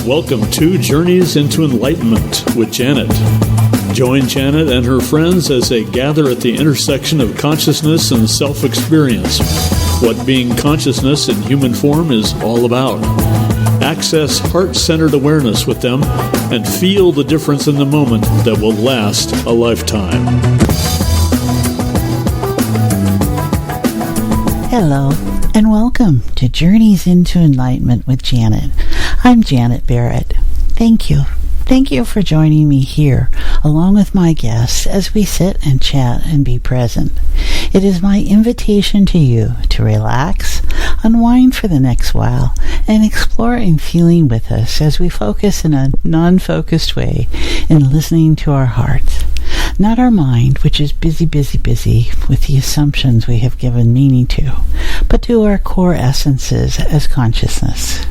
Welcome to Journeys into Enlightenment with Janet. Join Janet and her friends as they gather at the intersection of consciousness and self-experience. What being consciousness in human form is all about. Access heart-centered awareness with them and feel the difference in the moment that will last a lifetime. Hello, and welcome to Journeys into Enlightenment with Janet. I'm Janet Barrett. Thank you. Thank you for joining me here, along with my guests, as we sit and chat and be present. It is my invitation to you to relax, unwind for the next while, and explore in feeling with us as we focus in a non-focused way in listening to our hearts. Not our mind, which is busy with the assumptions we have given meaning to, but to our core essences as consciousness.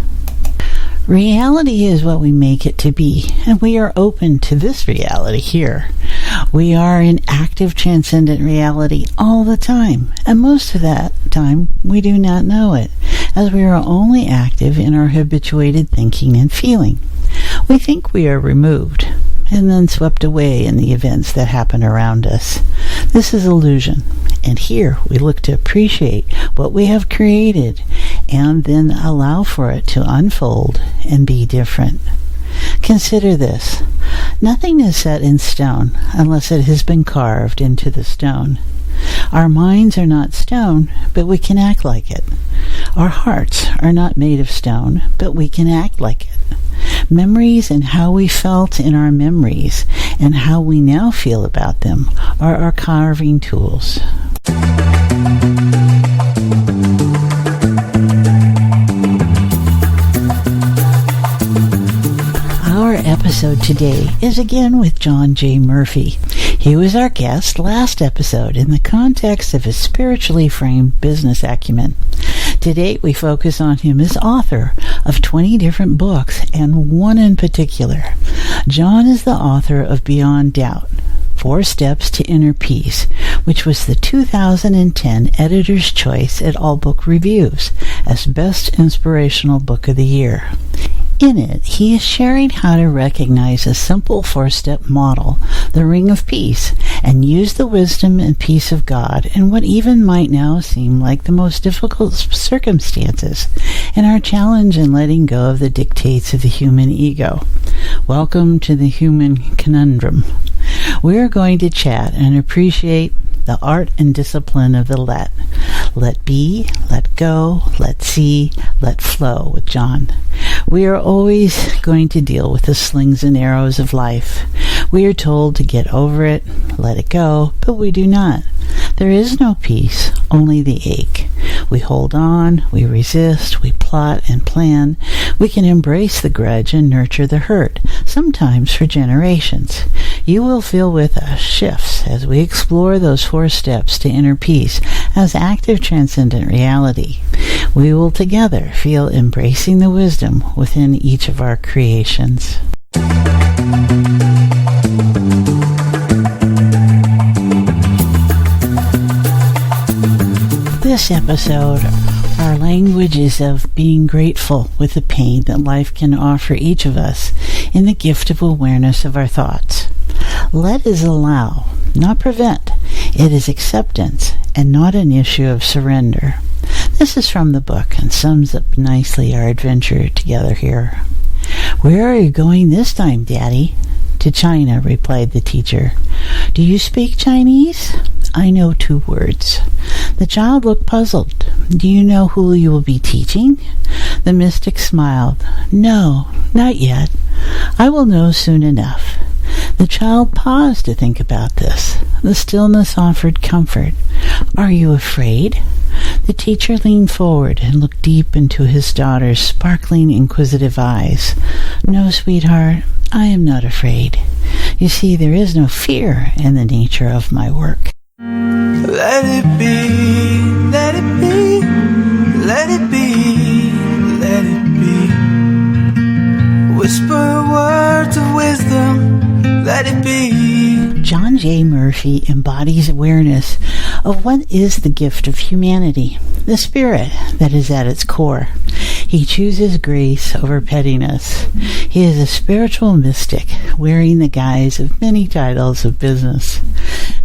Reality is what we make it to be, and we are open to this reality here. We are in active transcendent reality all the time, and most of that time we do not know it, as we are only active in our habituated thinking and feeling. We think we are removed, and then swept away in the events that happen around us. This is illusion, and here we look to appreciate what we have created and then allow for it to unfold and be different. Consider this. Nothing is set in stone unless it has been carved into the stone. Our minds are not stone, but we can act like it. Our hearts are not made of stone, but we can act like it. Memories and how we felt in our memories and how we now feel about them are our carving tools. Our episode today is again with John J. Murphy. He was our guest last episode in the context of his spiritually framed business acumen. To date, we focus on him as author of 20 different books, and one in particular. John is the author of Beyond Doubt, 4 Steps to Inner Peace, which was the 2010 Editor's Choice at All Book Reviews as Best Inspirational Book of the Year. In it, he is sharing how to recognize a simple 4-step model, the Ring of Peace, and use the wisdom and peace of God in what even might now seem like the most difficult circumstances, and our challenge in letting go of the dictates of the human ego. Welcome to the human conundrum. We are going to chat and appreciate the art and discipline of the let. Let be, let go, let see, let flow with John. We are always going to deal with the slings and arrows of life. We are told to get over it, let it go, but we do not. There is no peace, only the ache. We hold on, we resist, we plot and plan. We can embrace the grudge and nurture the hurt, sometimes for generations. You will feel with us shifts as we explore those 4 steps to inner peace as active transcendent reality. We will together feel embracing the wisdom within each of our creations. This episode, our language is of being grateful with the pain that life can offer each of us in the gift of awareness of our thoughts. Let is allow, not prevent. It is acceptance and not an issue of surrender. This is from the book and sums up nicely our adventure together here. Where are you going this time, Daddy? To China, replied the teacher. Do you speak Chinese? I know 2 words. The child looked puzzled. Do you know who you will be teaching? The mystic smiled. No, not yet. I will know soon enough. The child paused to think about this. The stillness offered comfort. Are you afraid? The teacher leaned forward and looked deep into his daughter's sparkling, inquisitive eyes. No, sweetheart, I am not afraid. You see, there is no fear in the nature of my work. Let it be, let it be, let it be, let it be. Whisper words of wisdom, let it be. John J. Murphy embodies awareness of what is the gift of humanity, the spirit that is at its core. He chooses grace over pettiness. He is a spiritual mystic, wearing the guise of many titles of business.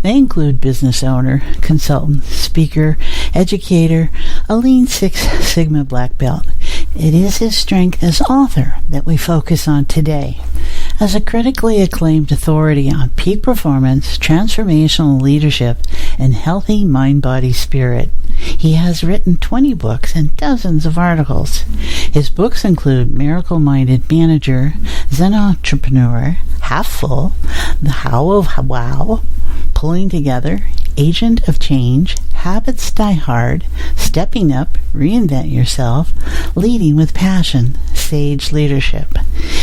They include business owner, consultant, speaker, educator, a Lean Six Sigma black belt. It is his strength as author that we focus on today. As a critically acclaimed authority on peak performance, transformational leadership, and healthy mind-body spirit, he has written 20 books and dozens of articles. His books include Miracle-Minded Manager, Zen Entrepreneur, Half Full, The How of Wow, Pulling Together, Agent of Change, Habits Die Hard, Stepping Up, Reinvent Yourself, Leading with Passion, Sage Leadership.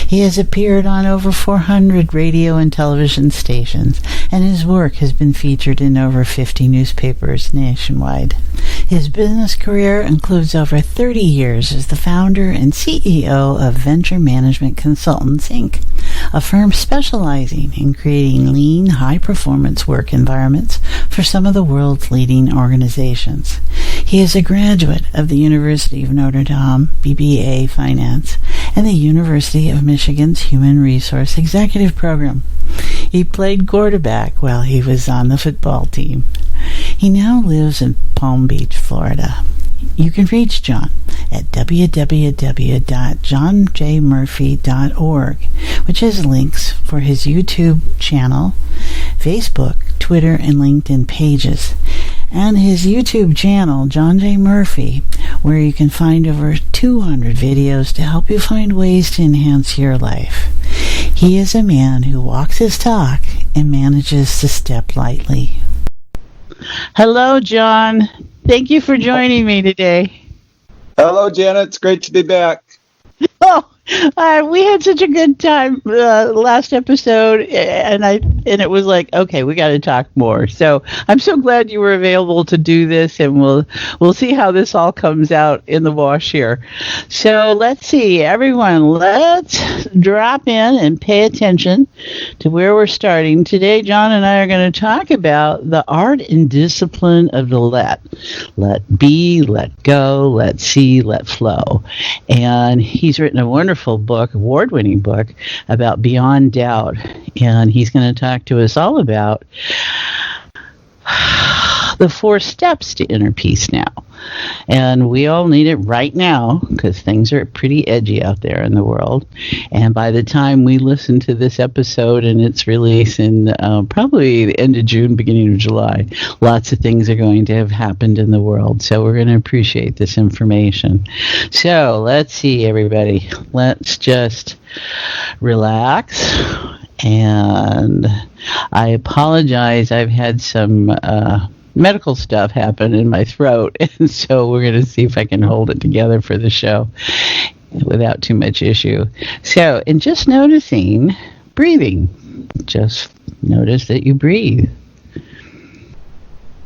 He has appeared on over 400 radio and television stations, and his work has been featured in over 50 newspapers nationwide. His business career includes over 30 years as the founder and CEO of Venture Management Consultants, Inc., a firm specializing in creating lean, high-performance work environments for some of the world's leading organizations. He is a graduate of the University of Notre Dame, BBA Finance, and the University of Michigan's Human Resource Executive Program. He played quarterback while he was on the football team. He now lives in Palm Beach, Florida. You can reach John at www.johnjmurphy.org, which has links for his YouTube channel, Facebook, Twitter, and LinkedIn pages, and his YouTube channel, John J. Murphy, where you can find over 200 videos to help you find ways to enhance your life. He is a man who walks his talk and manages to step lightly. Hello, John. Thank you for joining me today. Hello, Janet. It's great to be back. Oh, we had such a good time last episode, and it was like, okay, we got to talk more. So I'm so glad you were available to do this, and we'll see how this all comes out in the wash here. So let's see, everyone, let's drop in and pay attention to where we're starting. Today, John and I are going to talk about the art and discipline of the let be, let go, let see, let flow. And he's written a wonderful book, award-winning book, about Beyond Doubt, and he's going to talk to us all about the 4 steps to inner peace now. And we all need it right now because things are pretty edgy out there in the world. And by the time we listen to this episode and its release in probably the end of June, beginning of July, lots of things are going to have happened in the world. So we're going to appreciate this information. So let's see, everybody. Let's just relax. And I apologize. I've had some medical stuff happen in my throat, and so we're going to see if I can hold it together for the show without too much issue. So, in just noticing breathing, just notice that you breathe.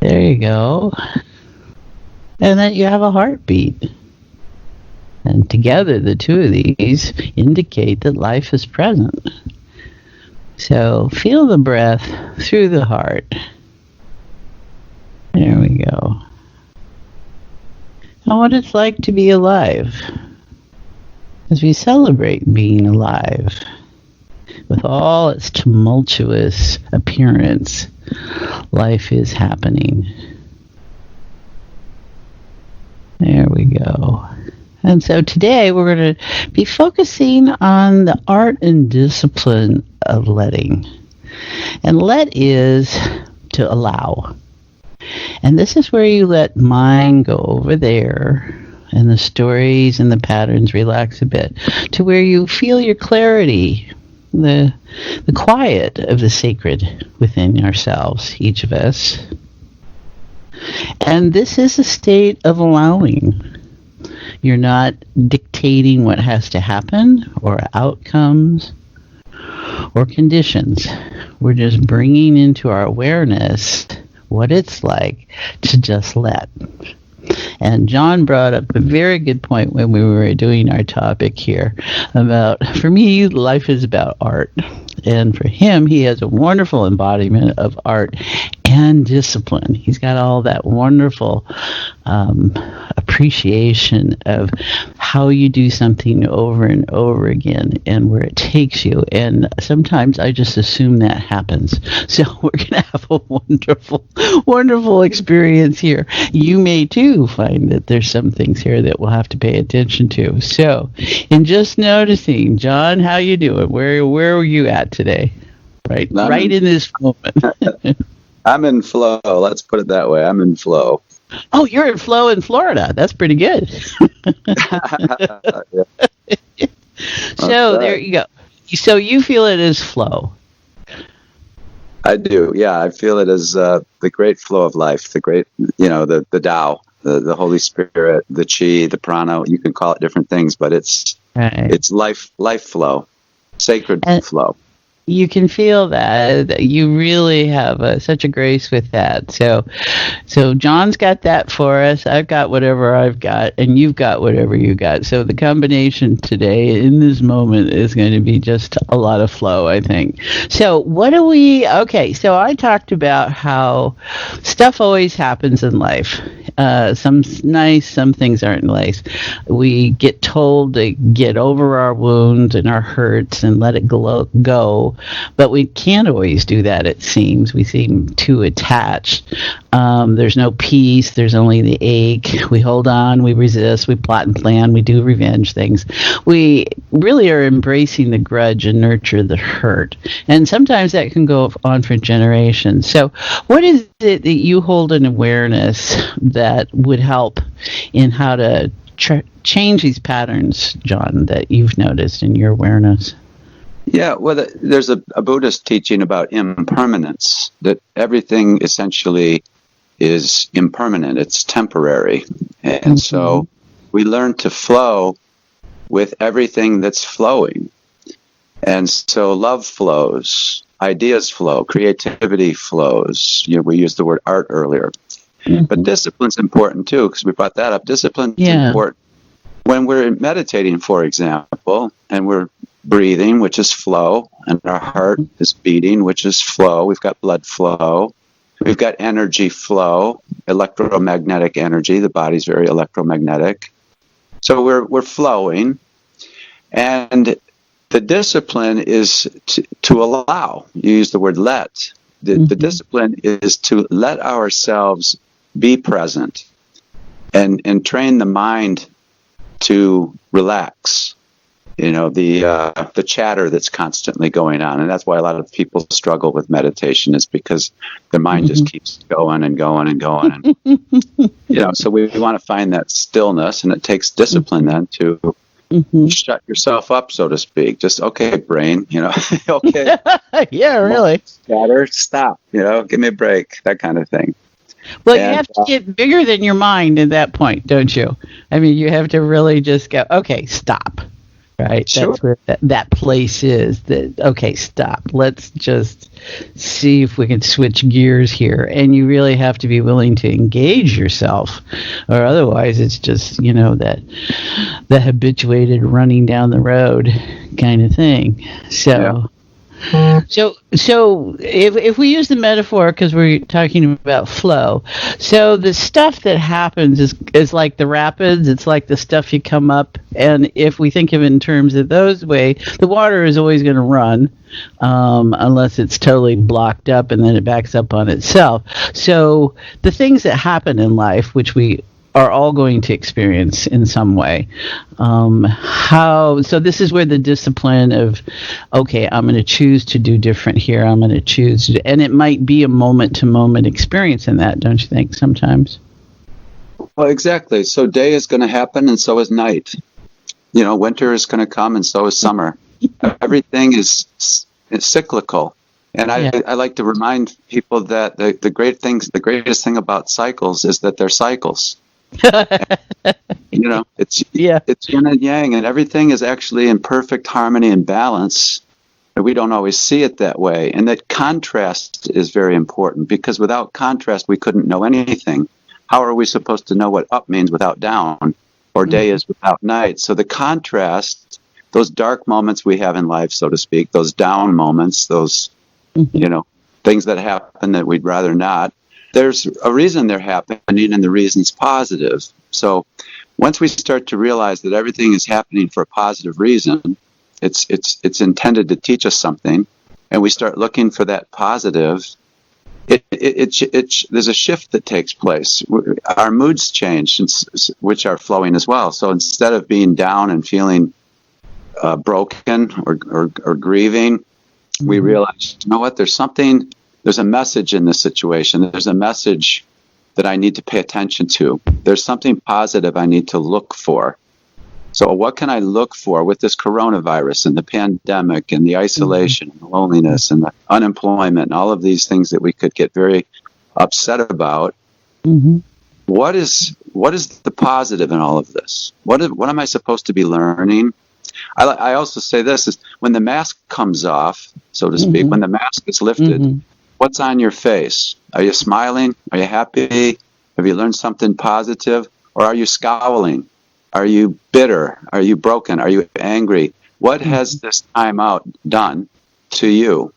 There you go. And that you have a heartbeat. And together, the two of these indicate that life is present. So, feel the breath through the heart. There we go. And what it's like to be alive. As we celebrate being alive with all its tumultuous appearance, life is happening. There we go. And so today we're going to be focusing on the art and discipline of letting. And let is to allow. And this is where you let mind go over there and the stories and the patterns relax a bit to where you feel your clarity, the quiet of the sacred within ourselves, each of us. And this is a state of allowing. You're not dictating what has to happen or outcomes or conditions. We're just bringing into our awareness what it's like to just let. And John brought up a very good point when we were doing our topic here about, for me, life is about art. And for him, he has a wonderful embodiment of art and discipline. He's got all that wonderful appreciation of how you do something over and over again and where it takes you. And sometimes I just assume that happens. So we're going to have a wonderful, wonderful experience here. You may too find that there's some things here that we'll have to pay attention to. So, in just noticing, John, how you doing? Where were you at today? Right in this moment. I'm in flow. Let's put it that way. I'm in flow. Oh, you're in flow in Florida. That's pretty good. Yeah. So there you go. So you feel it as flow. I do. Yeah, I feel it as the great flow of life, the great, the Tao, the Holy Spirit, the Chi, the Prana. You can call it different things, but it's life flow, sacred flow. You can feel that you really have such a grace with that. So John's got that for us. I've got whatever I've got, and you've got whatever you got. So the combination today in this moment is going to be just a lot of flow, I think. So so I talked about how stuff always happens in life. Some's nice, some things aren't nice. We get told to get over our wounds and our hurts and let it go. But we can't always do that, it seems. We seem too attached. There's no peace. There's only the ache. We hold on. We resist. We plot and plan. We do revenge things. We really are embracing the grudge and nurture the hurt. And sometimes that can go on for generations. So what is it that you hold in awareness that would help in how to change these patterns, John, that you've noticed in your awareness? Yeah, well, there's a Buddhist teaching about impermanence, that everything essentially is impermanent. It's temporary. And so we learn to flow with everything that's flowing. And so love flows, ideas flow, creativity flows. We used the word art earlier. But discipline's important too, because we brought that up. Discipline's important. When we're meditating, for example, and we're breathing, which is flow, and our heart is beating, which is flow. We've got blood flow. We've got energy flow, electromagnetic energy. The body's very electromagnetic. So we're flowing. And the discipline is to allow. You use the word let. The discipline is to let ourselves be present and train the mind to relax. The chatter that's constantly going on. And that's why a lot of people struggle with meditation, is because their mind just keeps going and going and going. And, so we want to find that stillness, and it takes discipline then to shut yourself up, so to speak. Just, okay, brain, okay. Yeah, really. Chatter, stop, give me a break, that kind of thing. Well, you have to get bigger than your mind at that point, don't you? I mean, you have to really just go, okay, stop. Right? Sure. That's where that place is. Okay, stop. Let's just see if we can switch gears here. And you really have to be willing to engage yourself, or otherwise it's just, that habituated running down the road kind of thing. So... So if we use the metaphor, because we're talking about flow, so the stuff that happens is like the rapids. It's like the stuff you come up, and if we think of it in terms of those way, the water is always going to run, unless it's totally blocked up and then it backs up on itself. So the things that happen in life, which we are all going to experience in some way. So this is where the discipline of, okay, I'm going to choose to do different here. I'm going to choose to, and it might be a moment-to-moment experience in that, don't you think, sometimes? Well, exactly. So day is going to happen, and so is night. Winter is going to come, and so is summer. Everything is cyclical. And I like to remind people that the greatest thing about cycles is that they're cycles. It's yin and yang, and everything is actually in perfect harmony and balance. And we don't always see it that way. And that contrast is very important, because without contrast, we couldn't know anything. How are we supposed to know what up means without down, or day is without night? So the contrast, those dark moments we have in life, so to speak, those down moments, those, things that happen that we'd rather not, there's a reason they're happening, and the reason's positive. So once we start to realize that everything is happening for a positive reason, it's intended to teach us something, and we start looking for that positive, there's a shift that takes place. Our moods change, which are flowing as well. So instead of being down and feeling broken or grieving, we realize, you know what, there's a message in this situation. There's a message that I need to pay attention to. There's something positive I need to look for. So what can I look for with this coronavirus and the pandemic and the isolation and the loneliness and the unemployment and all of these things that we could get very upset about? What is the positive in all of this? What am I supposed to be learning? I also say this is when the mask comes off, so to speak, when the mask is lifted, what's on your face? Are you smiling? Are you happy? Have you learned something positive? Or are you scowling? Are you bitter? Are you broken? Are you angry? What has this time out done to you?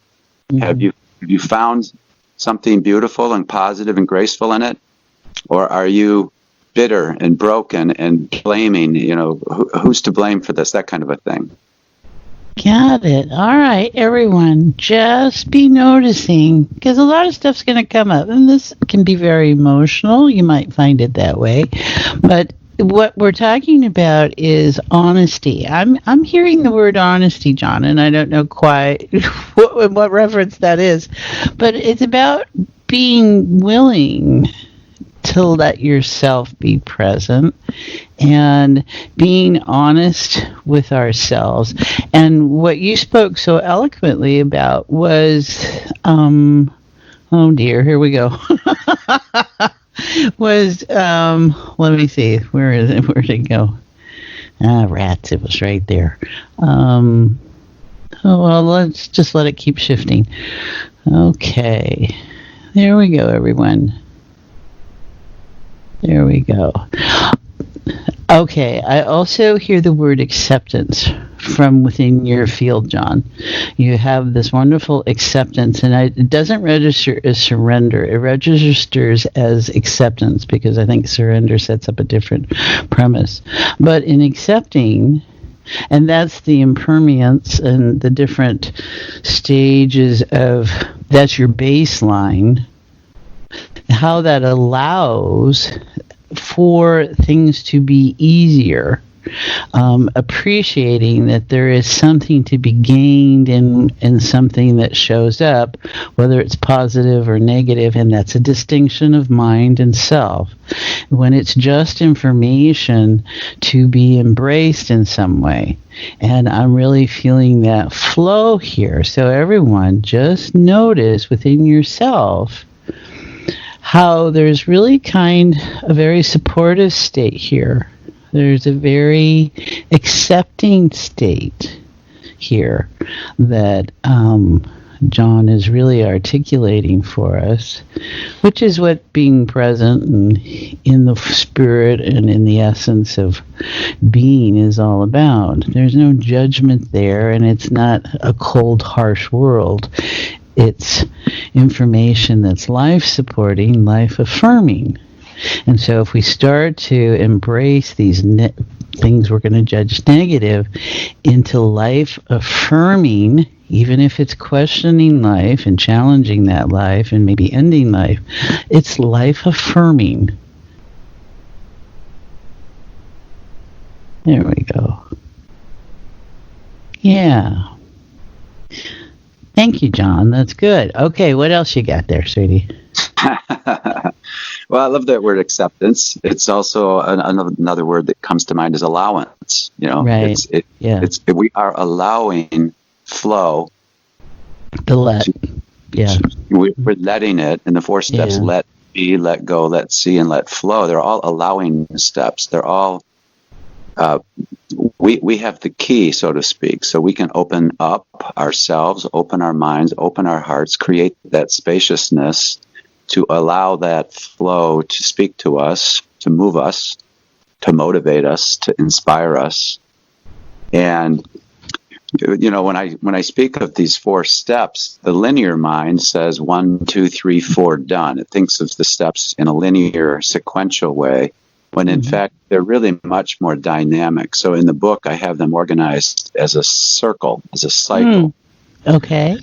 Have you found something beautiful and positive and graceful in it? Or are you bitter and broken and blaming, who's to blame for this, that kind of a thing? Got it. All right, everyone, just be noticing, because a lot of stuff's going to come up, and this can be very emotional. You might find it that way, but what we're talking about is honesty. I'm hearing the word honesty, John, and I don't know quite what reference that is, but it's about being willing to let yourself be present and being honest with ourselves. And what you spoke so eloquently about was, oh dear, here we go. Let me see, where'd it go? Rats, it was right there. Let's just let it keep shifting. Okay, there we go, everyone. There we go. Okay, I also hear the word acceptance from within your field, John. You have this wonderful acceptance, and it doesn't register as surrender. It registers as acceptance, because I think surrender sets up a different premise. But in accepting, and that's the impermanence and the different stages of, that's your baseline, how that allows for things to be easier, appreciating that there is something to be gained in something that shows up, whether it's positive or negative, and that's a distinction of mind and self. When it's just information to be embraced in some way, and I'm really feeling that flow here. So everyone, just notice within yourself how there's really a very supportive state here. There's a very accepting state here that John is really articulating for us, which is what being present and in the spirit and in the essence of being is all about. There's no judgment there, and it's not a cold, harsh world. It's information that's life-supporting, life-affirming. And so if we start to embrace these things we're going to judge negative into life-affirming, even if it's questioning life and challenging that life and maybe ending life, it's life-affirming. There we go. Yeah. Thank you, John. That's good. Okay, what else you got there, sweetie? Well, I love that word acceptance. It's also another word that comes to mind is allowance. Right. We are allowing flow. We're letting it. And the 4 steps: let be, let go, let see, and let flow. They're all allowing steps. They're all. We have the key, so to speak, so we can open up ourselves, open our minds, open our hearts, create that spaciousness to allow that flow to speak to us, to move us, to motivate us, to inspire us. And when I speak of these 4 steps, the linear mind says 1, 2, 3, 4, done. It thinks of the steps in a linear, sequential way. when in fact they're really much more dynamic. So in the book, I have them organized as a circle, as a cycle. Okay.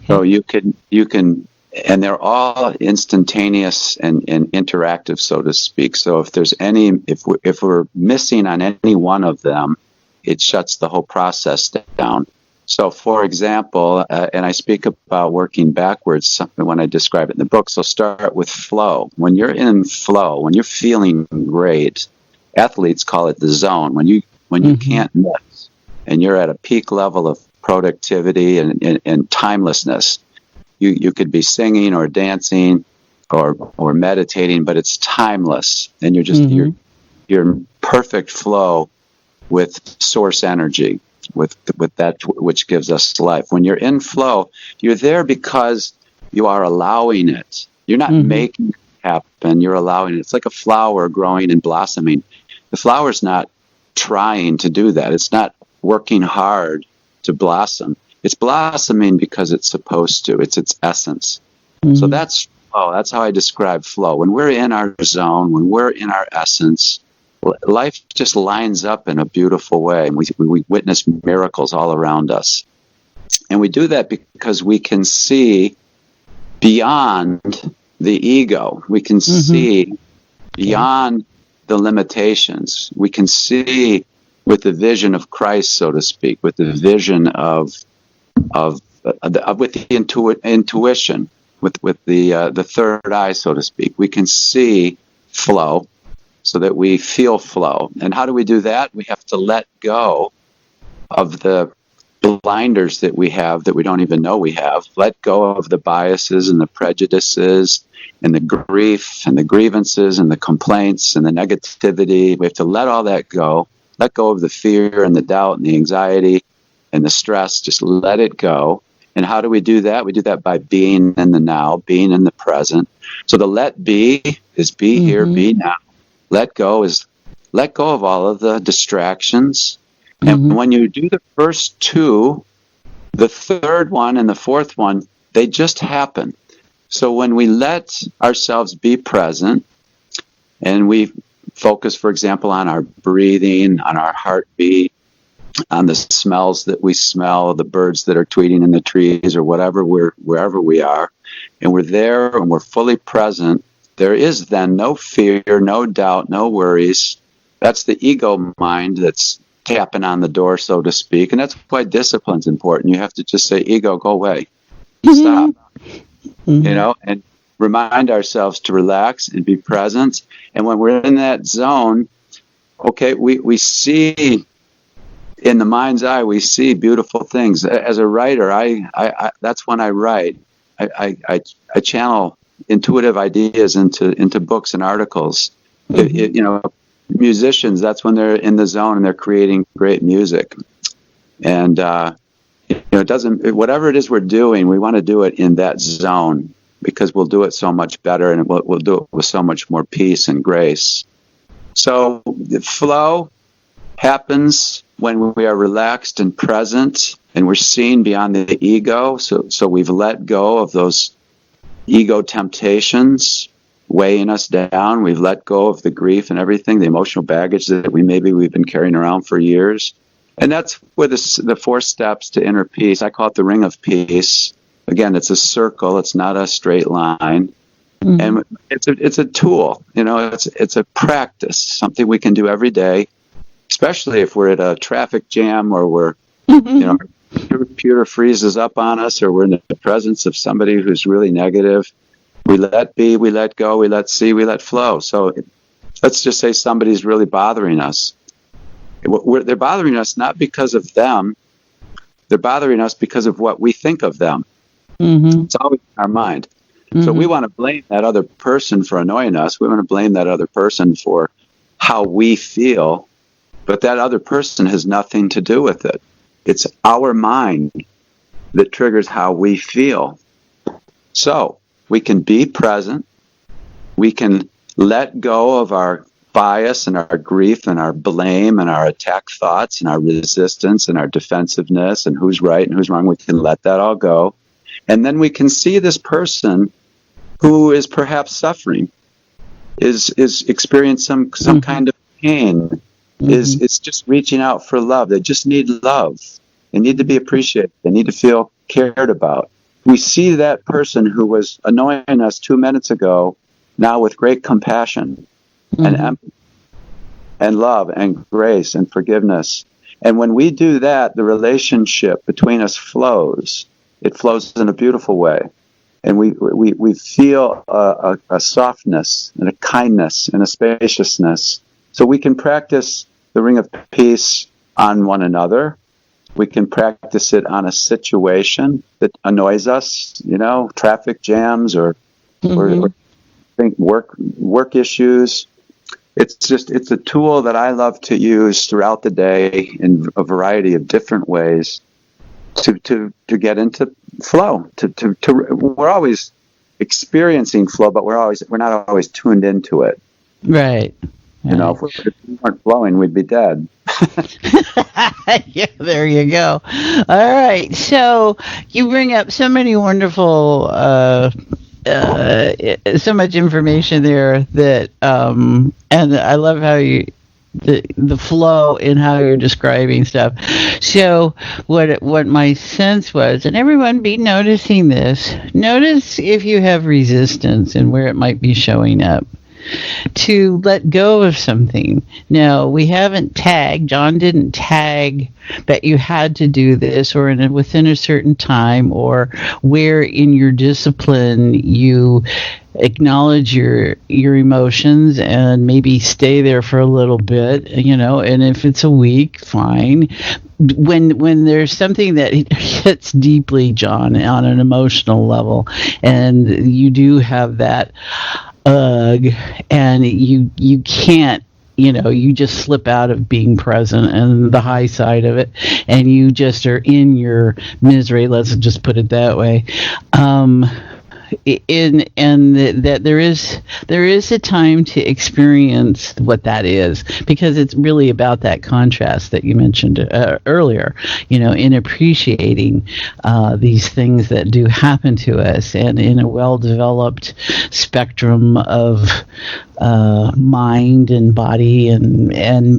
So you can, and they're all instantaneous and interactive, so to speak. So if there's if we're missing on any one of them, it shuts the whole process down. So, for example, and I speak about working backwards when I describe it in the book. So start with flow. When you're in flow, when you're feeling great, athletes call it the zone. When you can't miss, and you're at a peak level of productivity and timelessness. You could be singing or dancing or meditating, but it's timeless, and you're just you're in perfect flow with source energy. With that which gives us life. When you're in flow, you're there because you are allowing it. You're not making it happen. You're allowing it. It's like a flower growing and blossoming. The flower's not trying to do that. It's not working hard to blossom. It's blossoming because it's supposed to. It's its essence. So that's flow. That's how I describe flow. When we're in our zone, when we're in our essence, life just lines up in a beautiful way, and we witness miracles all around us. And we do that because we can see beyond the ego. We can see beyond the limitations. We can see with the vision of Christ, so to speak, with the vision with the intuition, with the third eye, so to speak. We can see flow, so that we feel flow. And how do we do that? We have to let go of the blinders that we have that we don't even know we have. Let go of the biases and the prejudices and the grief and the grievances and the complaints and the negativity. We have to let all that go. Let go of the fear and the doubt and the anxiety and the stress. Just let it go. And how do we do that? We do that by being in the now, being in the present. So the let be is be here, be now. Let go is let go of all of the distractions. And when you do the first two, the third one and the fourth one, they just happen. So when we let ourselves be present and we focus, for example, on our breathing, on our heartbeat, on the smells that we smell, the birds that are tweeting in the trees or wherever we are, and we're there and we're fully present, there is then no fear, no doubt, no worries. That's the ego mind that's tapping on the door, so to speak. And that's why discipline's important. You have to just say, ego, go away. Stop. And remind ourselves to relax and be present. And when we're in that zone, okay, we see in the mind's eye, we see beautiful things. As a writer, I that's when I write. I channel intuitive ideas into books and articles. Musicians, that's when they're in the zone and they're creating great music. And it doesn't, whatever it is we're doing, we want to do it in that zone because we'll do it so much better and we'll do it with so much more peace and grace. So the flow happens when we are relaxed and present and we're seeing beyond the ego. So we've let go of those ego temptations weighing us down. We've let go of the grief and everything, the emotional baggage that we've been carrying around for years. And that's where the 4 steps to inner peace. I call it the ring of peace. Again, it's a circle. It's not a straight line. And it's a tool. It's a practice, something we can do every day, especially if we're at a traffic jam or we're, our computer freezes up on us or we're in the presence of somebody who's really negative. We let be, we let go, we let see, we let flow. So let's just say somebody's really bothering us. They're bothering us not because of them. They're bothering us because of what we think of them. It's always in our mind. So we want to blame that other person for annoying us. We want to blame that other person for how we feel. But that other person has nothing to do with it. It's our mind that triggers how we feel. So we can be present. We can let go of our bias and our grief and our blame and our attack thoughts and our resistance and our defensiveness and who's right and who's wrong. We can let that all go. And then we can see this person who is perhaps suffering. is experiencing some kind of pain, is just reaching out for love. They just need love. They need to be appreciated. They need to feel cared about. We see that person who was annoying us 2 minutes ago now with great compassion and empathy and love and grace and forgiveness. And when we do that, the relationship between us flows. It flows in a beautiful way. And we feel a softness and a kindness and a spaciousness. So we can practice the ring of peace on one another. We can practice it on a situation that annoys us, traffic jams or think work issues. It's a tool that I love to use throughout the day in a variety of different ways to get into flow. We're always experiencing flow, but we're not always tuned into it. Right. If we weren't flowing, we'd be dead. Yeah, there you go. All right. So you bring up so many wonderful, so much information there that, and I love how the flow in how you're describing stuff. So what my sense was, and everyone be noticing this, notice if you have resistance and where it might be showing up, to let go of something. Now, we haven't tagged, John didn't tag that you had to do this or within a certain time, or where in your discipline you acknowledge your emotions and maybe stay there for a little bit, and if it's a week, fine. When there's something that hits deeply, John, on an emotional level, and you do have that and you can't, you just slip out of being present and the high side of it, and you just are in your misery, let's just put it that way. That there is a time to experience what that is, because it's really about that contrast that you mentioned earlier, in appreciating these things that do happen to us, and in a well-developed spectrum of mind and body and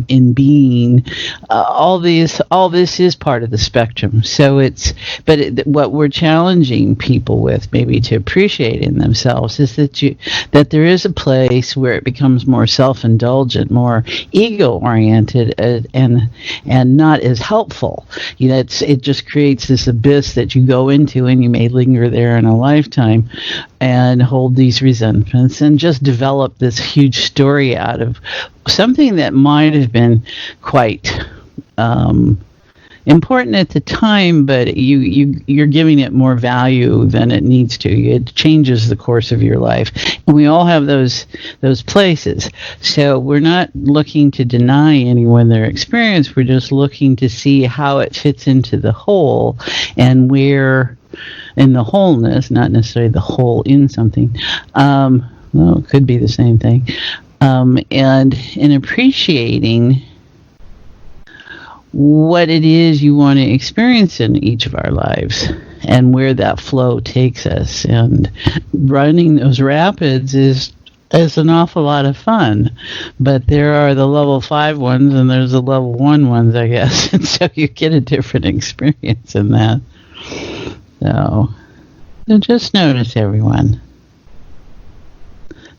in being, all this is part of the spectrum. So what we're challenging people with, maybe to appreciate in themselves, is that there is a place where it becomes more self-indulgent, more ego-oriented, and not as helpful. It just creates this abyss that you go into, and you may linger there in a lifetime and hold these resentments and just develop this huge story out of something that might have been quite important at the time, but you're giving it more value than it needs to. It changes the course of your life, and we all have those places. So we're not looking to deny anyone their experience. We're just looking to see how it fits into the whole, and where in the wholeness, not necessarily the whole in something. Well, it could be the same thing. And in appreciating what it is you want to experience in each of our lives, and where that flow takes us. And running those rapids is an awful lot of fun, but there are the level 5 ones and there's the level 1 ones, I guess, and so you get a different experience in that. So just notice, everyone.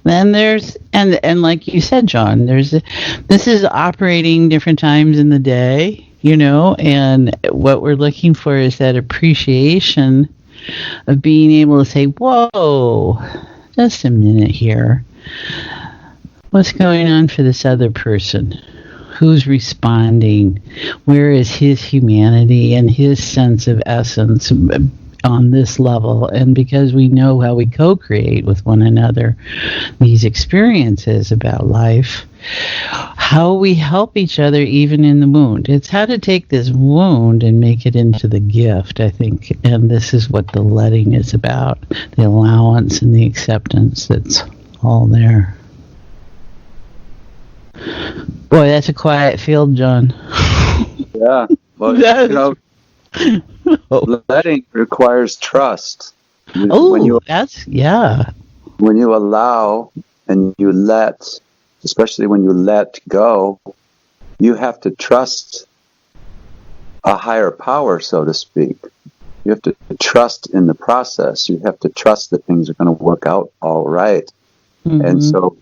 Then there's, and like you said, John, this is operating different times in the day, and what we're looking for is that appreciation of being able to say, whoa, just a minute here. What's going on for this other person? Who's responding? Where is his humanity and his sense of essence on this level? And because we know how we co-create with one another these experiences about life, how we help each other even in the wound. It's how to take this wound and make it into the gift, I think. And this is what the letting is about, the allowance and the acceptance that's all there. Boy, that's a quiet field, John. Yeah. Well, letting requires trust. When you allow and you especially when you let go, you have to trust a higher power, so to speak. You have to trust in the process. You have to trust that things are going to work out all right. Mm-hmm. And so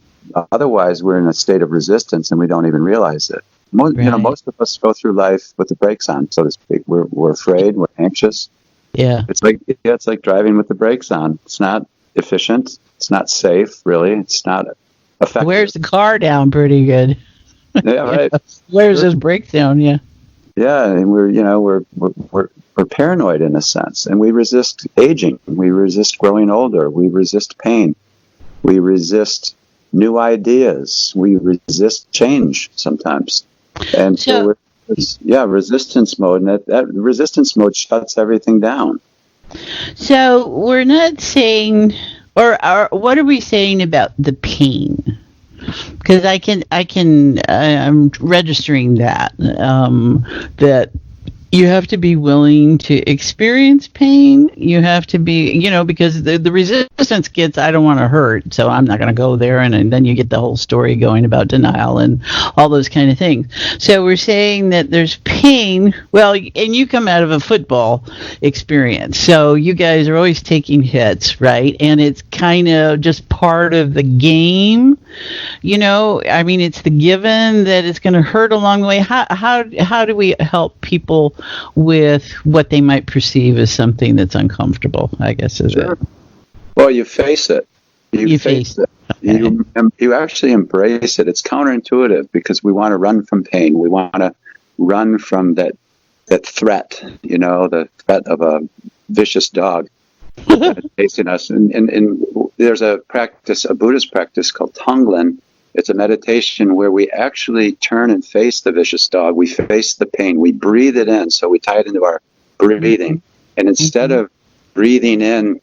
otherwise we're in a state of resistance and we don't even realize it. Most of us go through life with the brakes on, so to speak. We're afraid, we're anxious. Yeah. It's like driving with the brakes on. It's not efficient. It's not safe, really. It's not effective. Wears the car down pretty good. Yeah, right. Wears his brakes down, yeah. Yeah, and we're paranoid in a sense, and we resist aging. We resist growing older. We resist pain. We resist new ideas. We resist change sometimes. And so resistance mode, and that resistance mode shuts everything down. So we're not saying, or what are we saying about the pain? Because I'm registering that you have to be willing to experience pain. You have to be, because the resistance gets, I don't want to hurt, so I'm not going to go there. And then you get the whole story going about denial and all those kind of things. So we're saying that there's pain. Well, and you come out of a football experience. So you guys are always taking hits, right? And it's kind of just part of the game. It's the given that it's going to hurt along the way. How do we help people with what they might perceive as something that's uncomfortable, I guess, is it? Well, you face it. You face it. Okay. You actually embrace it. It's counterintuitive because we want to run from pain. We want to run from that threat, the threat of a vicious dog chasing us. And there's a Buddhist practice called Tonglen. It's a meditation where we actually turn and face the vicious dog. We face the pain. We breathe it in. So we tie it into our breathing. And instead of breathing in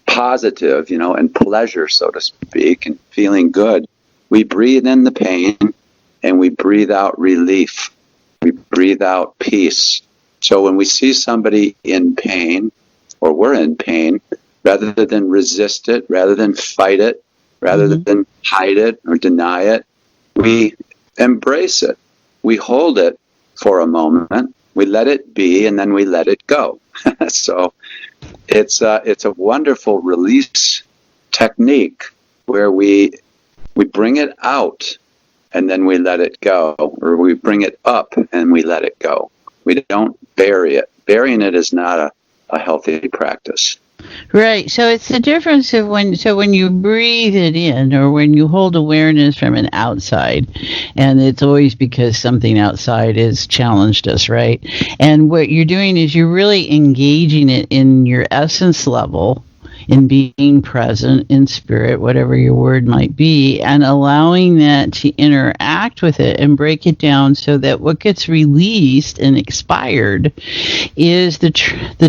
positive, and pleasure, so to speak, and feeling good, we breathe in the pain and we breathe out relief. We breathe out peace. So when we see somebody in pain, or we're in pain, rather than resist it, rather than fight it, rather than hide it or deny it, we embrace it. We hold it for a moment. We let it be, and then we let it go. So it's a wonderful release technique where we bring it out, and then we let it go, or we bring it up and we let it go. We don't bury it. Burying it is not a healthy practice. Right. So it's the difference of when you breathe it in, or when you hold awareness from an outside, and it's always because something outside has challenged us, right? And what you're doing is you're really engaging it in your essence level, in being present in spirit, whatever your word might be, and allowing that to interact with it and break it down so that what gets released and expired is the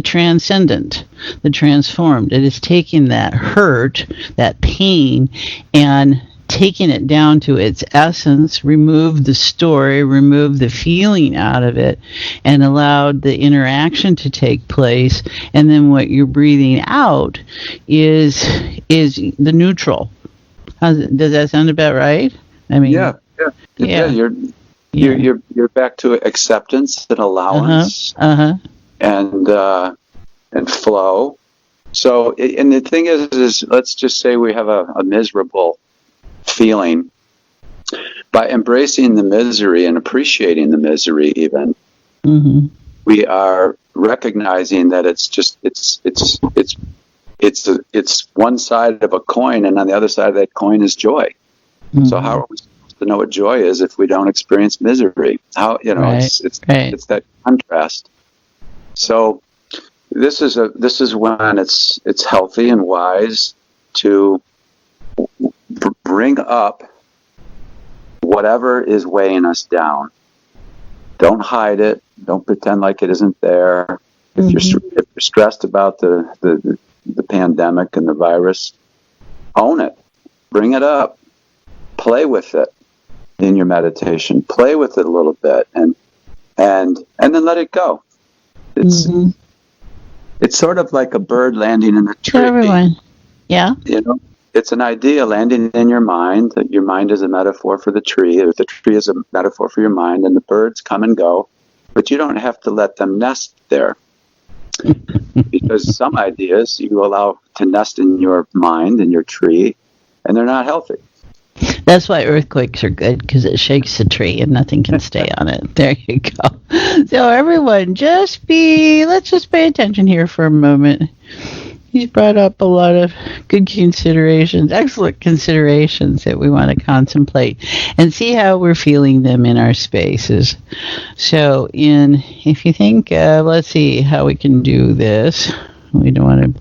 transcendent, the transformed. It is taking that hurt, that pain, and taking it down to its essence, remove the story, remove the feeling out of it, and allowed the interaction to take place. And then what you're breathing out is the neutral. Does that sound about right? I mean, yeah. You're back to acceptance and allowance and flow. So, and the thing is let's just say we have a miserable feeling. By embracing the misery and appreciating the misery, even we are recognizing that it's one side of a coin, and on the other side of that coin is joy. So how are we supposed to know what joy is if we don't experience misery? How it's that contrast. So this is when it's healthy and wise to bring up whatever is weighing us down. Don't hide it. Don't pretend like it isn't there. If you're stressed about the pandemic and the virus, own it. Bring it up. Play with it in your meditation. Play with it a little bit, and then let it go. It's sort of like a bird landing in a tree. To everyone, yeah. it's an idea landing in your mind, that your mind is a metaphor for the tree, or the tree is a metaphor for your mind, and the birds come and go, but you don't have to let them nest there. Because some ideas you allow to nest in your mind, in your tree, and they're not healthy. That's why earthquakes are good, because it shakes the tree and nothing can stay on it. There you go. So everyone, let's just pay attention here for a moment. He's brought up a lot of good considerations, excellent considerations that we want to contemplate and see how we're feeling them in our spaces. So if you think, let's see how we can do this. We don't want to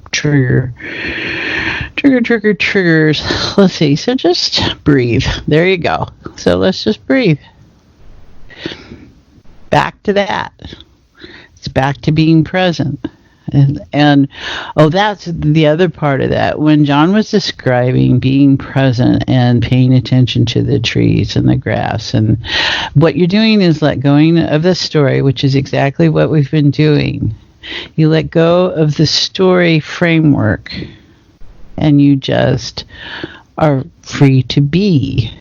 triggers. Let's see. So just breathe. There you go. So let's just breathe. Back to that. It's back to being present. And that's the other part of that. When John was describing being present and paying attention to the trees and the grass, and what you're doing is let going of the story, which is exactly what we've been doing. You let go of the story framework, and you just are free to be.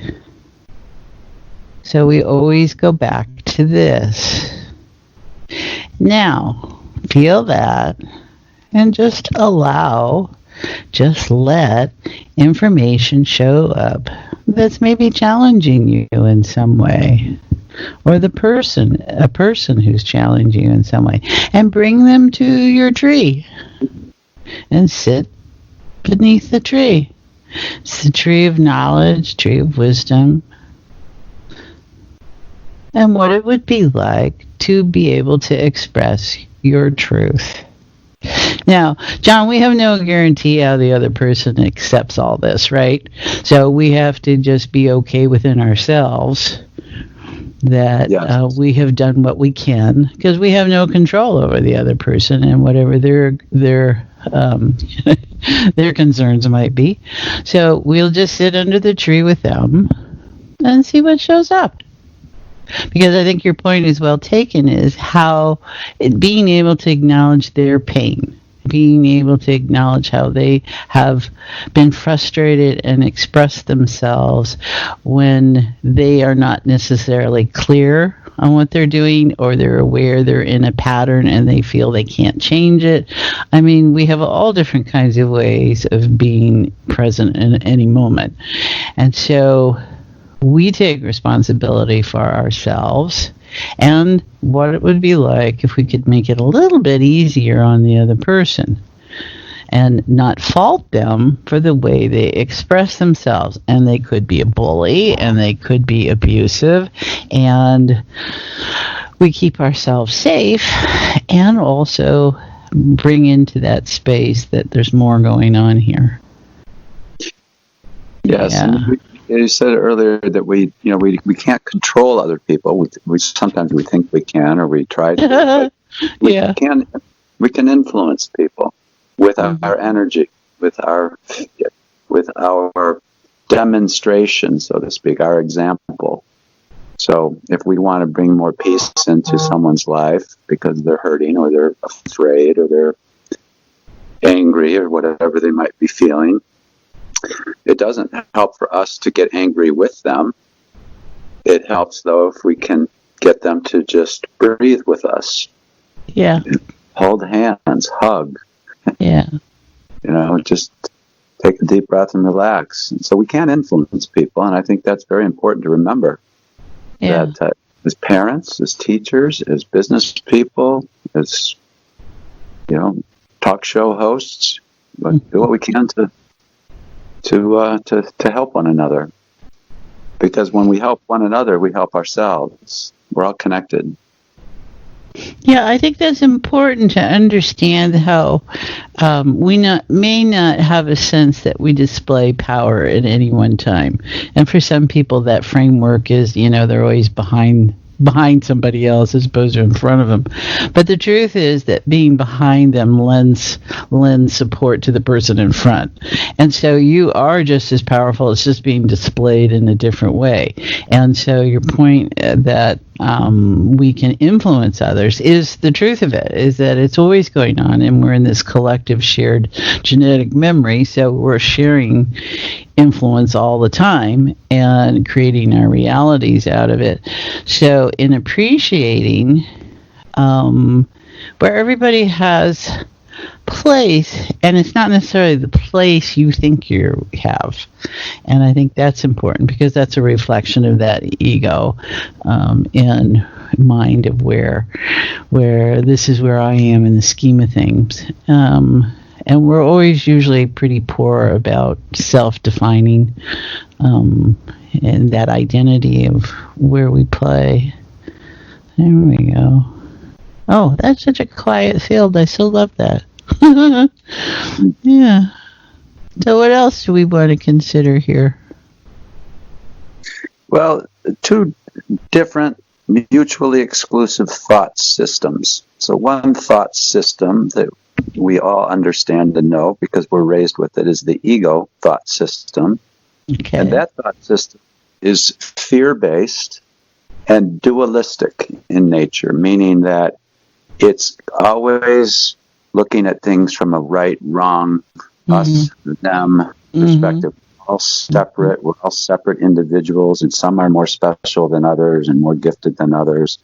So we always go back to this. Now, feel that and just let information show up that's maybe challenging you in some way, or a person who's challenging you in some way, and bring them to your tree and sit beneath the tree. It's the tree of knowledge, tree of wisdom, and what it would be like to be able to express your truth. Now, John, we have no guarantee how the other person accepts all this, right? So we have to just be okay within ourselves that we have done what we can, because we have no control over the other person and whatever their their concerns might be. So we'll just sit under the tree with them and see what shows up. Because I think your point is well taken, is how being able to acknowledge their pain, being able to acknowledge how they have been frustrated and express themselves when they are not necessarily clear on what they're doing, or they're aware they're in a pattern and they feel they can't change it. I mean, we have all different kinds of ways of being present in any moment. And so we take responsibility for ourselves and what it would be like if we could make it a little bit easier on the other person and not fault them for the way they express themselves. And they could be a bully, and they could be abusive, and we keep ourselves safe and also bring into that space that there's more going on here. Yes. Yeah. And you said earlier that we can't control other people. We sometimes we think we can, or we try to. We can influence people with our energy, with our demonstration, so to speak, our example. So if we want to bring more peace into someone's life because they're hurting, or they're afraid, or they're angry, or whatever they might be feeling, it doesn't help for us to get angry with them. It helps, though, if we can get them to just breathe with us. Yeah. Hold hands, hug. Yeah. Just take a deep breath and relax. And so we can influence people, and I think that's very important to remember. Yeah. That as parents, as teachers, as business people, as talk show hosts, do what we can to help one another. Because when we help one another, we help ourselves. We're all connected. Yeah, I think that's important to understand how we may not have a sense that we display power at any one time. And for some people, that framework is, they're always behind somebody else as opposed to in front of them. But the truth is that being behind them lends support to the person in front. And so you are just as powerful. It's just being displayed in a different way. And so your point that we can influence others is the truth of it, is that it's always going on, and we're in this collective shared genetic memory, so we're sharing influence all the time and creating our realities out of it. So in appreciating where everybody has place, and it's not necessarily the place you think you have, and I think that's important because that's a reflection of that ego and mind of where this is where I am in the scheme of things, and we're always usually pretty poor about self-defining and that identity of where we play. There we go. Oh, that's such a quiet field. I still love that. Yeah. So what else do we want to consider here? Well, two different mutually exclusive thought systems. So one thought system that we all understand and know because we're raised with it is the ego thought system. Okay. And that thought system is fear-based and dualistic in nature, meaning that it's always looking at things from a right, wrong, us, them perspective. All separate. We're all separate individuals, and some are more special than others and more gifted than others.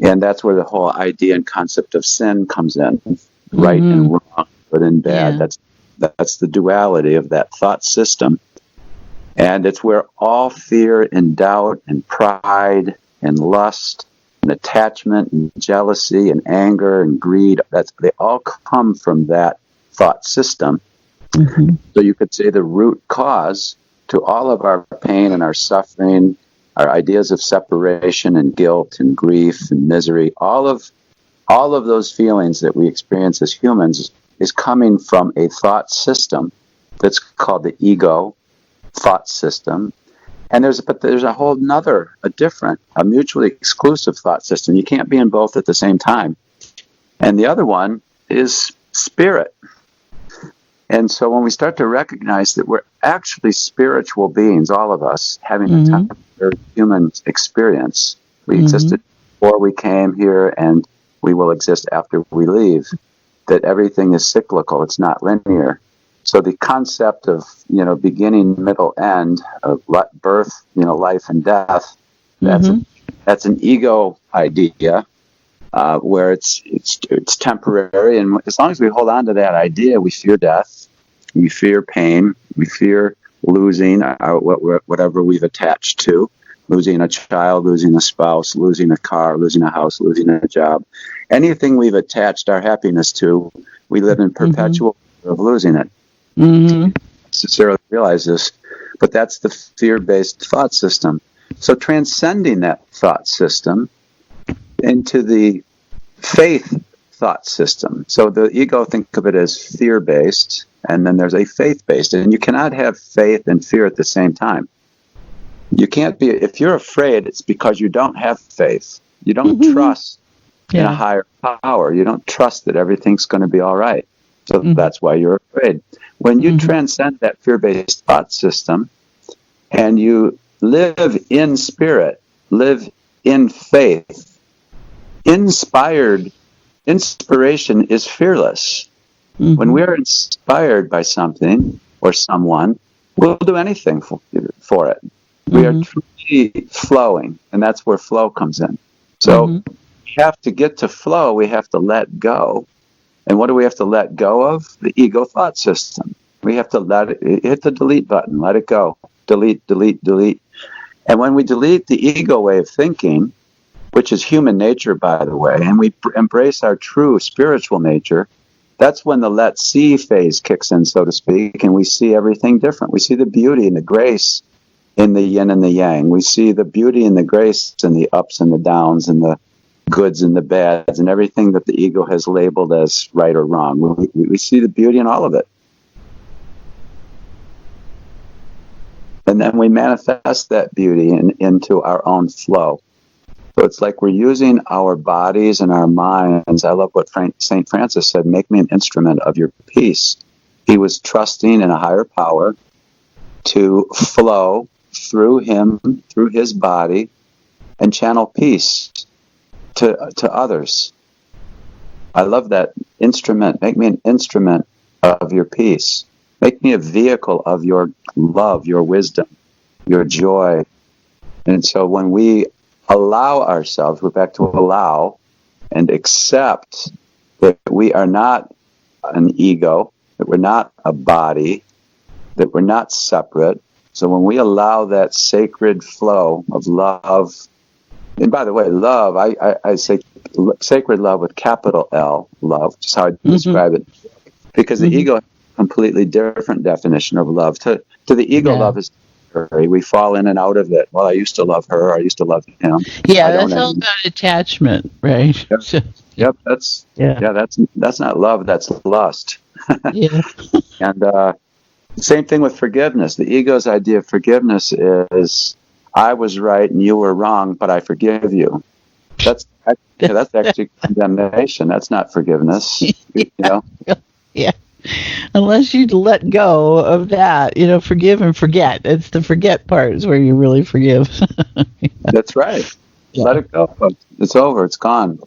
And that's where the whole idea and concept of sin comes in, right and wrong, good and bad. Yeah. That's the duality of that thought system. And it's where all fear and doubt and pride and lust and attachment and jealousy and anger and greed, they all come from that thought system. So you could say the root cause to all of our pain and our suffering, our ideas of separation and guilt and grief and misery, all of those feelings that we experience as humans is coming from a thought system that's called the ego thought system. And there's a whole nother, a mutually exclusive thought system. You can't be in both at the same time. And the other one is spirit. And so when we start to recognize that we're actually spiritual beings, all of us, having a temporary human experience, we existed before we came here and we will exist after we leave, that everything is cyclical, it's not linear. So the concept of, beginning, middle, end, of birth, life and death, that's an ego idea where it's temporary. And as long as we hold on to that idea, we fear death, we fear pain, we fear losing whatever we've attached to, losing a child, losing a spouse, losing a car, losing a house, losing a job. Anything we've attached our happiness to, we live in perpetual fear of losing it. Necessarily realize this, but that's the fear-based thought system. So transcending that thought system into the faith thought system. So the ego, think of it as fear-based, and then there's a faith-based, and you cannot have faith and fear at the same time. You can't be, if you're afraid, it's because you don't have faith. You don't trust in a higher power. You don't trust that everything's going to be all right. So that's why you're afraid. When you transcend that fear-based thought system and you live in spirit, live in faith, inspiration is fearless. When we are inspired by something or someone, we'll do anything for it. We are truly flowing, and that's where flow comes in. So we have to get to flow, we have to let go. And what do we have to let go of? The ego thought system. We have to hit the delete button, let it go. Delete, delete, delete. And when we delete the ego way of thinking, which is human nature, by the way, and we embrace our true spiritual nature, that's when the let see phase kicks in, so to speak, and we see everything different. We see the beauty and the grace in the yin and the yang. We see the beauty and the grace in the ups and the downs and the goods and the bads and everything that the ego has labeled as right or wrong. We see the beauty in all of it. And then we manifest that beauty into our own flow. So it's like we're using our bodies and our minds. I love what St. Francis said, make me an instrument of your peace. He was trusting in a higher power to flow through him, through his body, and channel peace to others. I love that instrument. Make me an instrument of your peace. Make me a vehicle of your love, your wisdom, your joy. And so when we allow ourselves, we're back to allow and accept that we are not an ego, that we're not a body, that we're not separate. So when we allow that sacred flow of love, and by the way, love, I say sacred love with capital L, love, just how I describe it, because the ego has a completely different definition of love. To the ego, love is temporary. We fall in and out of it. Well, I used to love her, I used to love him. Yeah, that's all about attachment, right? Yep, that's not love, that's lust. Yeah. And same thing with forgiveness. The ego's idea of forgiveness is, I was right and you were wrong, but I forgive you. That's actually condemnation. That's not forgiveness. You know? Yeah. Unless you let go of that, forgive and forget. It's the forget part is where you really forgive. That's right. Yeah. Let it go. It's over. It's gone.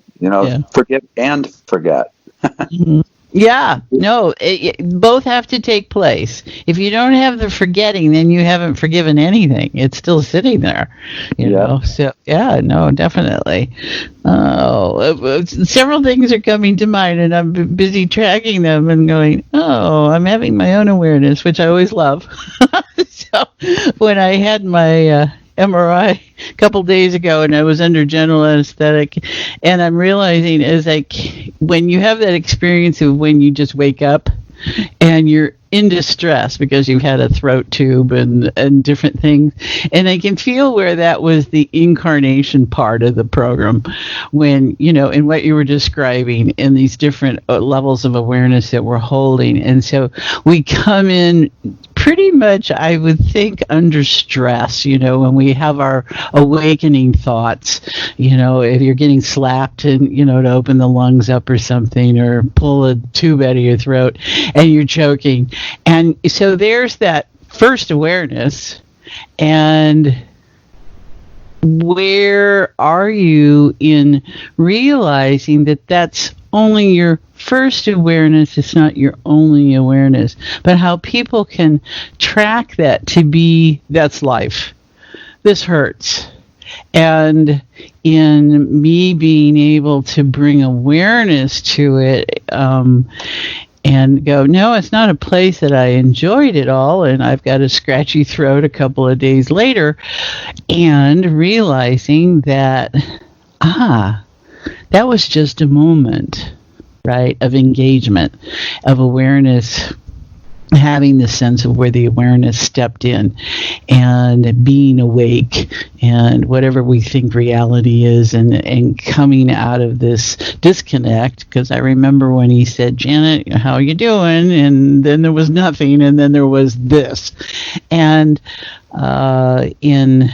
Forgive and forget. Mm-hmm. Yeah, no, both have to take place. If you don't have the forgetting, then you haven't forgiven anything. It's still sitting there, you know. So, yeah, no, definitely. Oh, several things are coming to mind, and I'm busy tracking them and going, I'm having my own awareness, which I always love. So when I had my MRI a couple days ago, and I was under general anesthetic, and I'm realizing when you have that experience of when you just wake up and you're in distress because you've had a throat tube and different things, and I can feel where that was the incarnation part of the program, when in what you were describing in these different levels of awareness that we're holding. And so we come in pretty much, I would think, under stress, when we have our awakening thoughts, if you're getting slapped and, to open the lungs up or something, or pull a tube out of your throat and you're choking. And so there's that first awareness. And where are you in realizing that that's only your first awareness? It's not your only awareness, but how people can track that to be, that's life. This hurts. And in me being able to bring awareness to it, and go, no, it's not a place that I enjoyed at all, and I've got a scratchy throat a couple of days later, and realizing that, that was just a moment, right, of engagement, of awareness, having the sense of where the awareness stepped in and being awake and whatever we think reality is, and coming out of this disconnect. Because I remember when he said, Janet, how are you doing? And then there was nothing, and then there was this. And in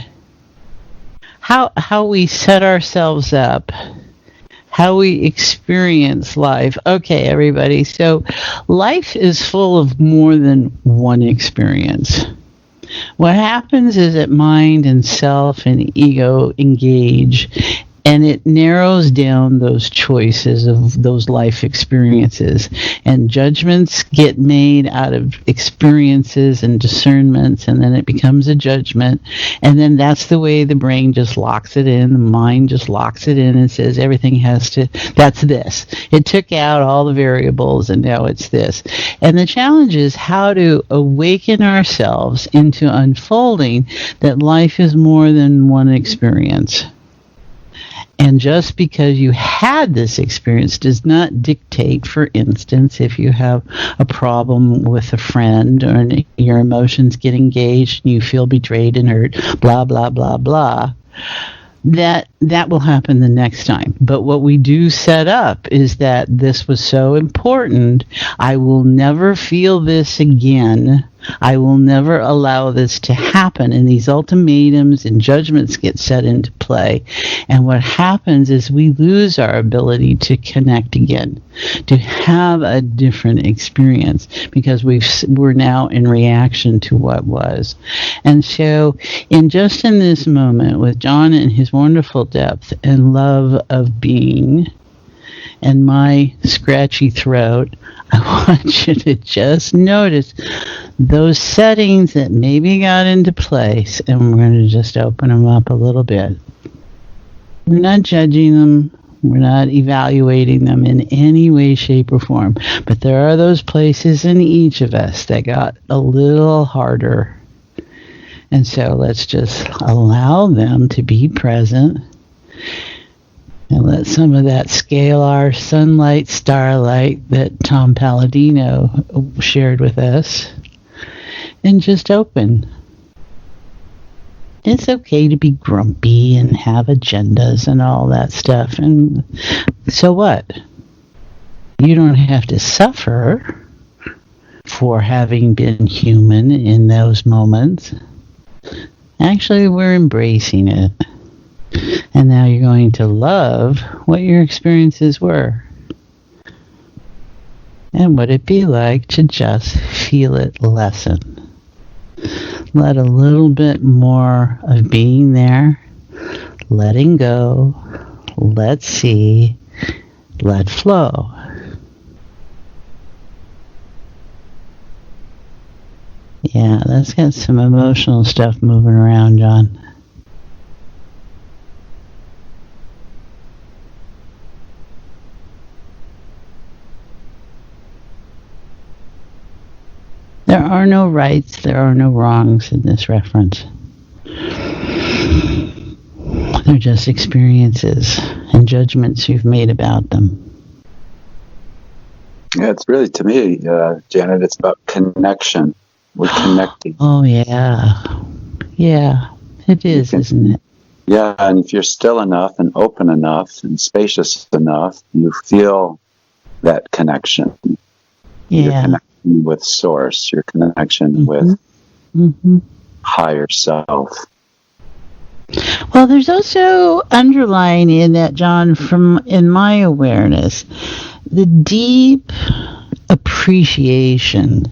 how we set ourselves up, how we experience life. Okay, everybody. So life is full of more than one experience. What happens is that mind and self and ego engage, and it narrows down those choices of those life experiences. And judgments get made out of experiences and discernments, and then it becomes a judgment. And then that's the way the brain just locks it in, the mind just locks it in and says everything that's this. It took out all the variables, and now it's this. And the challenge is how to awaken ourselves into unfolding that life is more than one experience. And just because you had this experience does not dictate, for instance, if you have a problem with a friend or your emotions get engaged and you feel betrayed and hurt, blah, blah, blah, blah, that will happen the next time. But what we do set up is that this was so important, I will never feel this again I will never allow this to happen. And these ultimatums and judgments get set into play. And what happens is we lose our ability to connect again, to have a different experience, because we're now in reaction to what was. And so in this moment with John and his wonderful depth and love of being and my scratchy throat, I want you to just notice those settings that maybe got into place, and we're going to just open them up a little bit. We're not judging them. We're not evaluating them in any way, shape, or form. But there are those places in each of us that got a little harder. And so let's just allow them to be present. And let some of that scalar sunlight, starlight that Tom Palladino shared with us, and just open. It's okay to be grumpy and have agendas and all that stuff. And so what? You don't have to suffer for having been human in those moments. Actually, we're embracing it. And now you're going to love what your experiences were. And would it be like to just feel it lessen? Let a little bit more of being there, letting go, let see, let flow. Yeah, that's got some emotional stuff moving around, John. There are no rights, there are no wrongs in this reference. They're just experiences and judgments you've made about them. Yeah, it's really, to me, Janet, it's about connection. We're connecting. Oh, yeah. Yeah, it is, isn't it? Yeah, and if you're still enough and open enough and spacious enough, you feel that connection. Yeah. Your connection with Source, your connection with higher self. Well, there's also underlying in that, John, in my awareness, the deep appreciation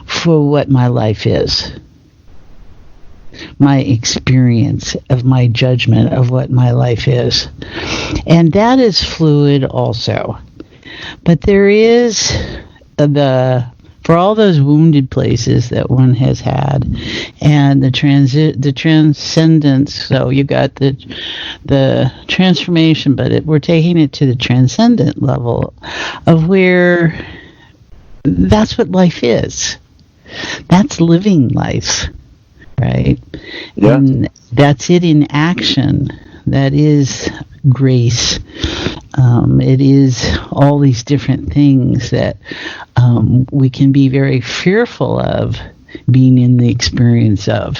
for what my life is. My experience of my judgment of what my life is. And that is fluid also. But there is for all those wounded places that one has had, and the transcendence. So you got the transformation, but we're taking it to the transcendent level of where that's what life is. That's living life, right? Yeah. And that's it in action. That is grace. It is all these different things that we can be very fearful of being in the experience of.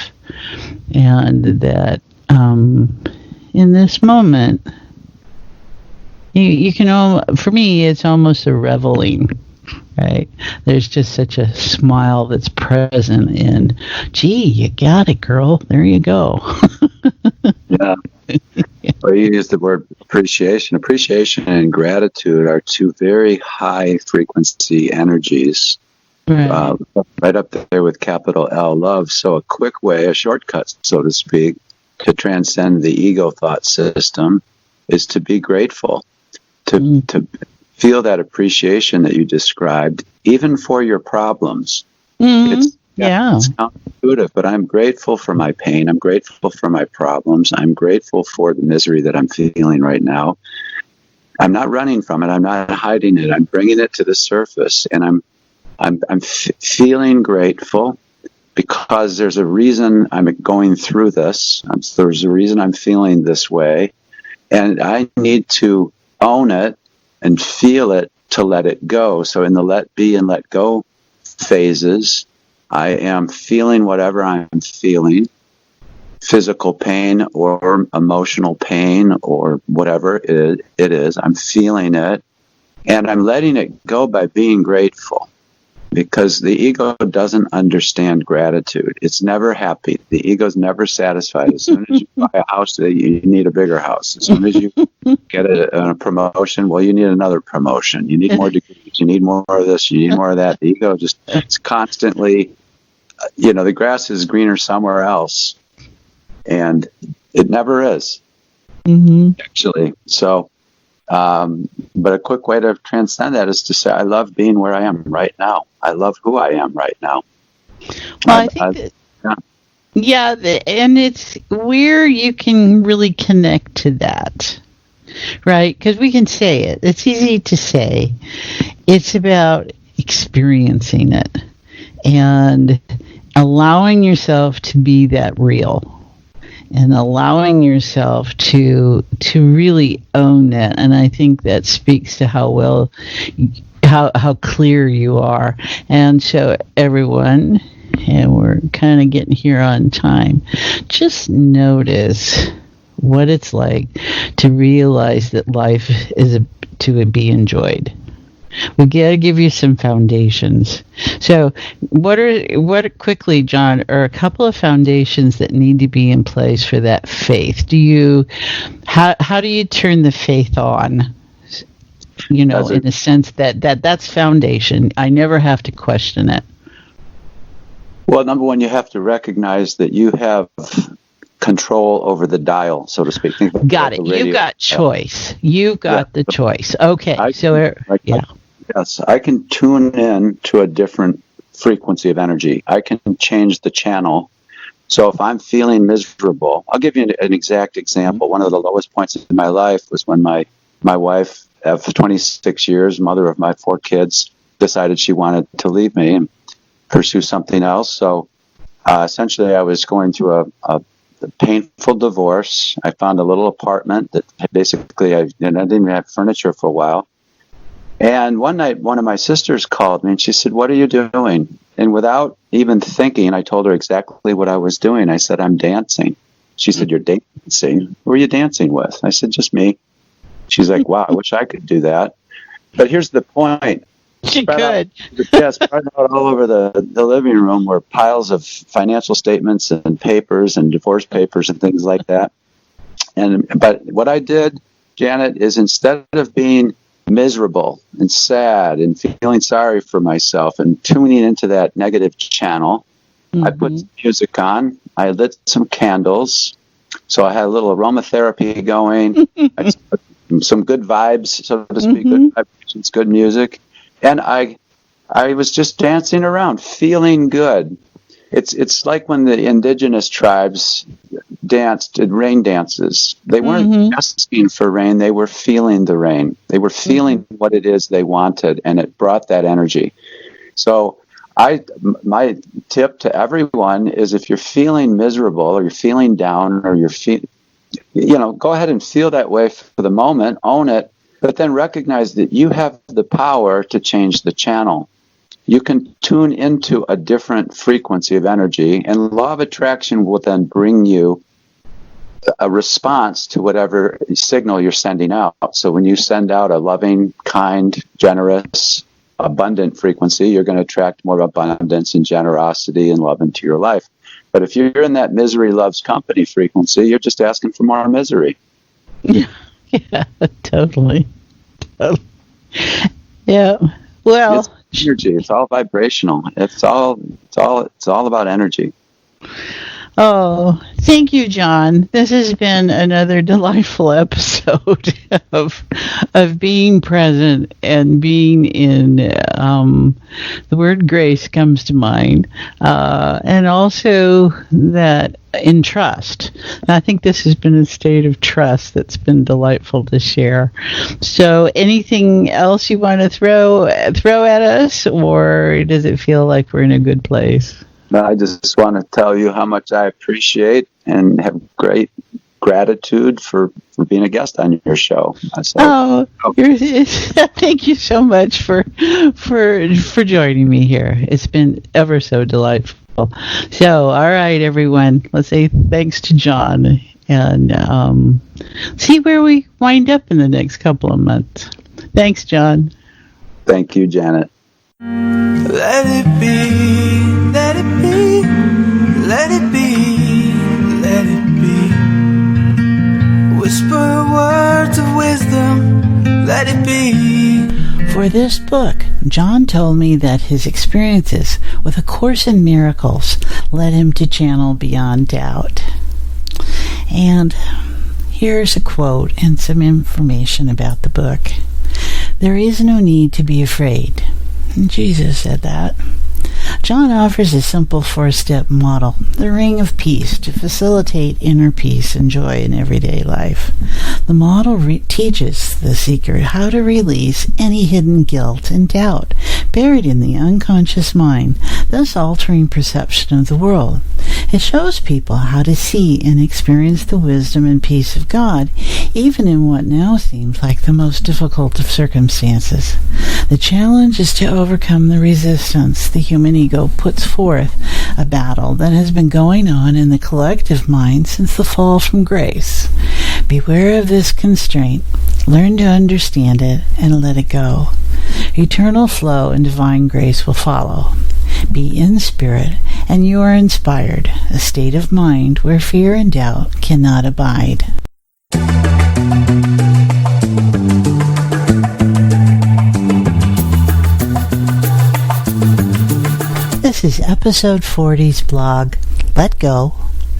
And that in this moment, you can, for me, it's almost a reveling, right? There's just such a smile that's present, and gee, you got it, girl. There you go. Yeah. Well, you use the word appreciation. Appreciation and gratitude are two very high frequency energies, Right. right up there with capital L, love. So a quick way, a shortcut, so to speak, to transcend the ego thought system is to be grateful, to feel that appreciation that you described, even for your problems. It's counterintuitive, but I'm grateful for my pain. I'm grateful for my problems. I'm grateful for the misery that I'm feeling right now. I'm not running from it. I'm not hiding it. I'm bringing it to the surface, and I'm feeling grateful because there's a reason I'm going through this. There's a reason I'm feeling this way, and I need to own it and feel it to let it go. So in the let be and let go phases, I am feeling whatever I'm feeling, physical pain or emotional pain or whatever it is. I'm feeling it, and I'm letting it go by being grateful. because the ego doesn't understand gratitude. It's never happy. The ego's never satisfied. As soon as you buy a house, you need a bigger house. As soon as you get a promotion, well, you need another promotion. You need more degrees. You need more of this. You need more of that. The ego just, it's constantly, the grass is greener somewhere else. And it never is, actually. So, but a quick way to transcend that is to say, I love being where I am right now. I love who I am right now. Well, I think and it's where you can really connect to that, right? Because we can say it. It's easy to say. It's about experiencing it and allowing yourself to be that real. And allowing yourself to really own that, and I think that speaks to how clear you are. And so, everyone, and we're kind of getting here on time. Just notice what it's like to realize that life is to be enjoyed. We got to give you some foundations. So, what quickly, John, are a couple of foundations that need to be in place for that faith? How do you turn the faith on? In a sense that's foundation. I never have to question it. Well, number one, you have to recognize that you have control over the dial, so to speak. Got it. You got choice. You got the choice. Okay. Yes, I can tune in to a different frequency of energy. I can change the channel. So if I'm feeling miserable, I'll give you an exact example. One of the lowest points in my life was when my wife, of 26 years, mother of my 4 kids, decided she wanted to leave me and pursue something else. So essentially I was going through a painful divorce. I found a little apartment that basically I didn't even have furniture for a while. And one night, one of my sisters called me and she said, "What are you doing?" And without even thinking, I told her exactly what I was doing. I said, "I'm dancing." She said, "You're dancing? Who are you dancing with?" I said, "Just me." She's like, "Wow, I wish I could do that." But here's the point. She could. Spread out all over the living room were piles of financial statements and papers and divorce papers and things like that. But what I did, Janet, is instead of being miserable and sad and feeling sorry for myself and tuning into that negative channel, I put some music on. I lit some candles. So I had a little aromatherapy going. Some good vibes, so to speak, good vibrations, good music. And I was just dancing around, feeling good. It's like when the indigenous tribes did rain dances. They weren't asking for rain, they were feeling the rain. They were feeling what it is they wanted, and it brought that energy. So my tip to everyone is, if you're feeling miserable or you're feeling down or go ahead and feel that way for the moment, own it, but then recognize that you have the power to change the channel. You can tune into a different frequency of energy, and law of attraction will then bring you a response to whatever signal you're sending out. So when you send out a loving, kind, generous, abundant frequency, you're going to attract more abundance and generosity and love into your life. But if you're in that misery loves company frequency, you're just asking for more misery. Yeah, totally. Yeah. Well, it's energy. It's all vibrational. It's all about energy. Oh, thank you, John. This has been another delightful episode of being present and being in. The word grace comes to mind, and also that in trust. And I think this has been a state of trust that's been delightful to share. So, anything else you want to throw at us, or does it feel like we're in a good place? I just want to tell you how much I appreciate and have great gratitude for being a guest on your show. Thank you so much for joining me here. It's been ever so delightful. So, all right, everyone, let's say thanks to John and see where we wind up in the next couple of months. Thanks, John. Thank you, Janet. Let it be, let it be, let it be, let it be. Whisper words of wisdom, let it be. For this book, John told me that his experiences with A Course in Miracles led him to channel beyond doubt. And here's a quote and some information about the book. There is no need to be afraid. And Jesus said that. John offers a simple 4-step model, the ring of peace, to facilitate inner peace and joy in everyday life. The model teaches the seeker how to release any hidden guilt and doubt buried in the unconscious mind, thus altering perception of the world. It shows people how to see and experience the wisdom and peace of God, even in what now seems like the most difficult of circumstances. The challenge is to overcome the resistance the human ego puts forth, a battle that has been going on in the collective mind since the fall from grace. Beware of this constraint, learn to understand it, and let it go. Eternal flow and divine grace will follow. Be in spirit, and you are inspired, a state of mind where fear and doubt cannot abide. This is episode 40's blog, Let Go.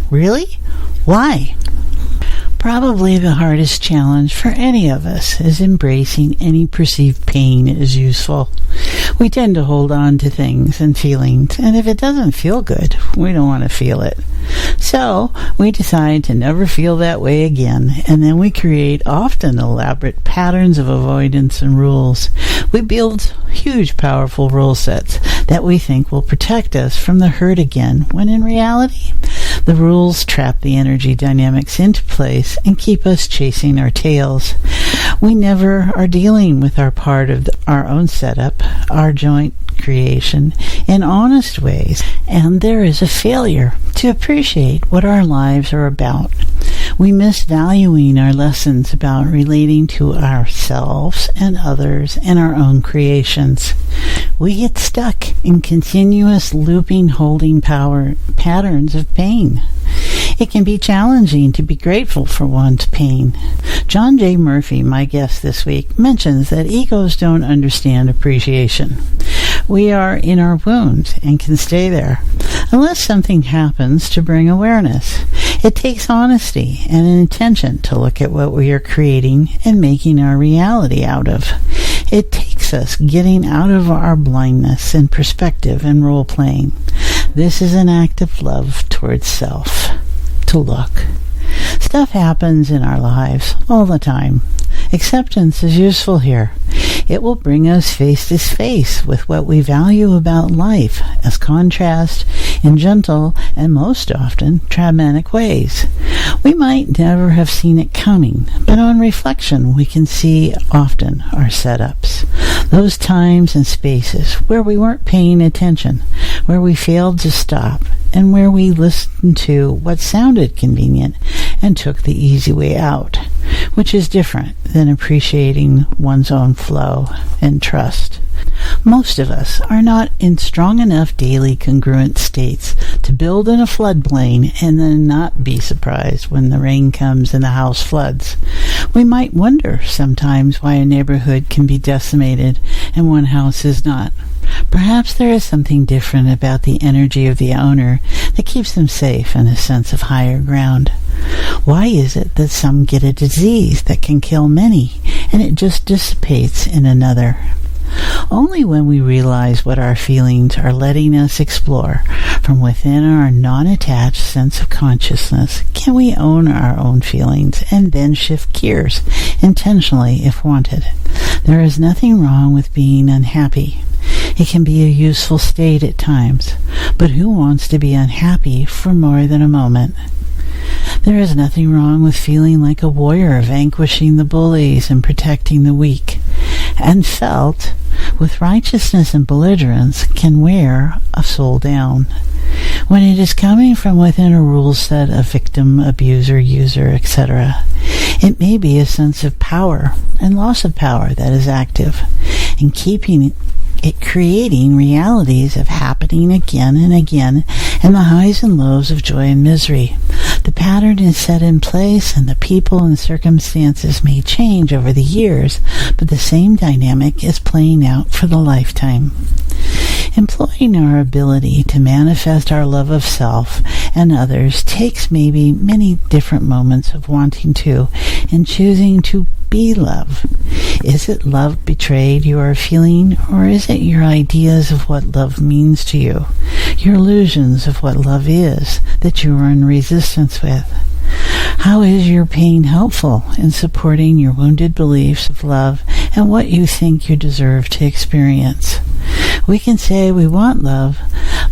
Really? Why? Probably the hardest challenge for any of us is embracing any perceived pain as useful. We tend to hold on to things and feelings, and if it doesn't feel good, we don't want to feel it. So we decide to never feel that way again, and then we create often elaborate patterns of avoidance and rules. We build huge, powerful rule sets that we think will protect us from the hurt again, when in reality, the rules trap the energy dynamics into place and keep us chasing our tails. We never are dealing with our part of our own setup, our joint creation, in honest ways, and there is a failure to appreciate what our lives are about. We miss valuing our lessons about relating to ourselves and others and our own creations. We get stuck in continuous looping holding power patterns of pain. It can be challenging to be grateful for one's pain. John J. Murphy, my guest this week, mentions that egos don't understand appreciation. We are in our wounds and can stay there unless something happens to bring awareness. It takes honesty and an intention to look at what we are creating and making our reality out of. It takes us getting out of our blindness and perspective and role-playing. This is an act of love towards self. To look. Stuff happens in our lives all the time. Acceptance is useful here. It will bring us face to face with what we value about life as contrast in gentle and most often traumatic ways. We might never have seen it coming, but on reflection we can see often our setups. Those times and spaces where we weren't paying attention, where we failed to stop, and where we listened to what sounded convenient and took the easy way out, which is different than appreciating one's own flow and trust. Most of us are not in strong enough daily congruent states to build in a floodplain and then not be surprised when the rain comes and the house floods. We might wonder sometimes why a neighborhood can be decimated and one house is not. Perhaps there is something different about the energy of the owner that keeps them safe and a sense of higher ground. Why is it that some get a disease that can kill many and it just dissipates in another? Only when we realize what our feelings are letting us explore from within our non-attached sense of consciousness can we own our own feelings and then shift gears intentionally if wanted. There is nothing wrong with being unhappy. It can be a useful state at times, but who wants to be unhappy for more than a moment? There is nothing wrong with feeling like a warrior vanquishing the bullies and protecting the weak, and felt with righteousness and belligerence can wear a soul down. When it is coming from within a rule set of victim, abuser, user, etc., it may be a sense of power and loss of power that is active, and keeping it creating realities of happening again and again, and the highs and lows of joy and misery. The pattern is set in place, and the people and circumstances may change over the years, but the same dynamic is playing out for the lifetime. Employing our ability to manifest our love of self and others takes maybe many different moments of wanting to and choosing to be love. Is it love betrayed you are feeling, or is it your ideas of what love means to you, your illusions of what love is that you are in resistance with? How is your pain helpful in supporting your wounded beliefs of love and what you think you deserve to experience? We can say we want love,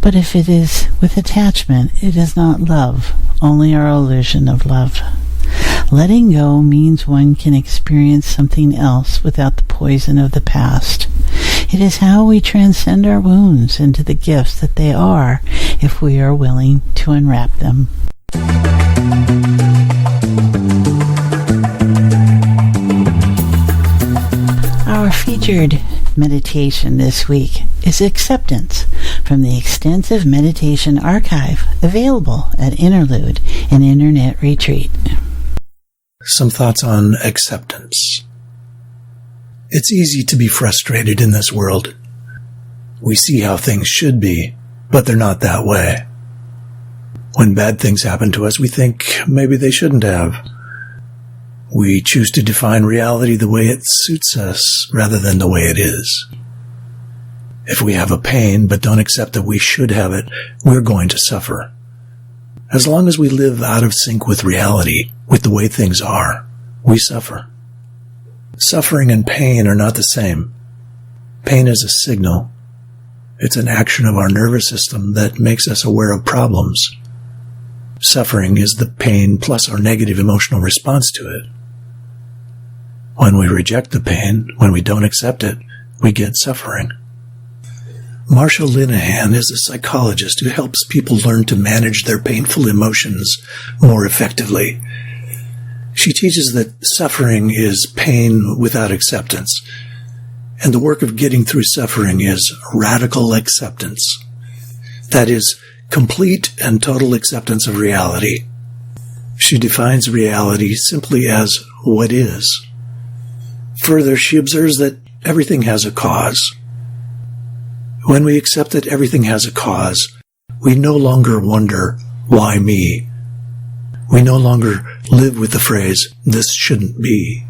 but if it is with attachment, it is not love, only our illusion of love. Letting go means one can experience something else without the poison of the past. It is how we transcend our wounds into the gifts that they are if we are willing to unwrap them. Our featured meditation this week is Acceptance from the extensive meditation archive available at Interlude, an internet retreat. Some thoughts on acceptance. It's easy to be frustrated in this world. We see how things should be, but they're not that way. When bad things happen to us, we think maybe they shouldn't have. We choose to define reality the way it suits us rather than the way it is. If we have a pain but don't accept that we should have it, we're going to suffer. As long as we live out of sync with reality, with the way things are, we suffer. Suffering and pain are not the same. Pain is a signal. It's an action of our nervous system that makes us aware of problems. Suffering is the pain plus our negative emotional response to it. When we reject the pain, when we don't accept it, we get suffering. Marsha Linehan is a psychologist who helps people learn to manage their painful emotions more effectively. She teaches that suffering is pain without acceptance, and the work of getting through suffering is radical acceptance. That is, complete and total acceptance of reality. She defines reality simply as what is. Further, she observes that everything has a cause. When we accept that everything has a cause, we no longer wonder, why me? We no longer live with the phrase, this shouldn't be.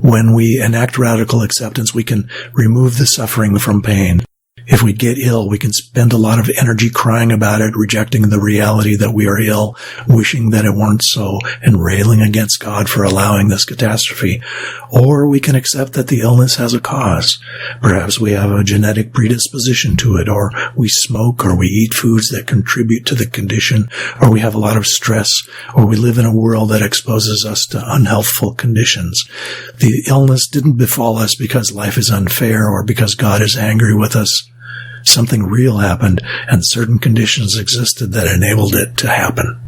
When we enact radical acceptance, we can remove the suffering from pain. If we get ill, we can spend a lot of energy crying about it, rejecting the reality that we are ill, wishing that it weren't so, and railing against God for allowing this catastrophe. Or we can accept that the illness has a cause. Perhaps we have a genetic predisposition to it, or we smoke, or we eat foods that contribute to the condition, or we have a lot of stress, or we live in a world that exposes us to unhealthful conditions. The illness didn't befall us because life is unfair or because God is angry with us. Something real happened, and certain conditions existed that enabled it to happen.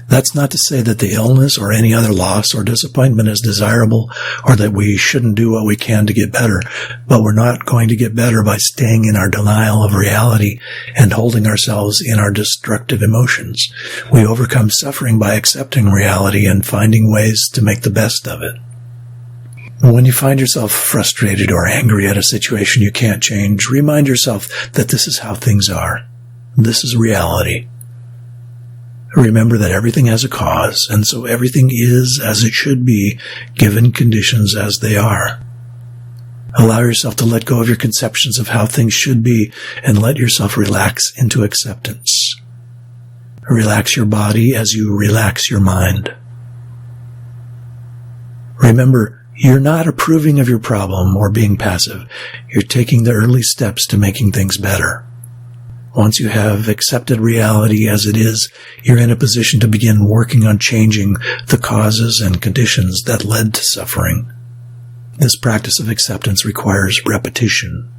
That's not to say that the illness or any other loss or disappointment is desirable, or that we shouldn't do what we can to get better, but we're not going to get better by staying in our denial of reality and holding ourselves in our destructive emotions. We overcome suffering by accepting reality and finding ways to make the best of it. When you find yourself frustrated or angry at a situation you can't change, remind yourself that this is how things are. This is reality. Remember that everything has a cause, and so everything is as it should be, given conditions as they are. Allow yourself to let go of your conceptions of how things should be, and let yourself relax into acceptance. Relax your body as you relax your mind. Remember, you're not approving of your problem or being passive. You're taking the early steps to making things better. Once you have accepted reality as it is, you're in a position to begin working on changing the causes and conditions that led to suffering. This practice of acceptance requires repetition.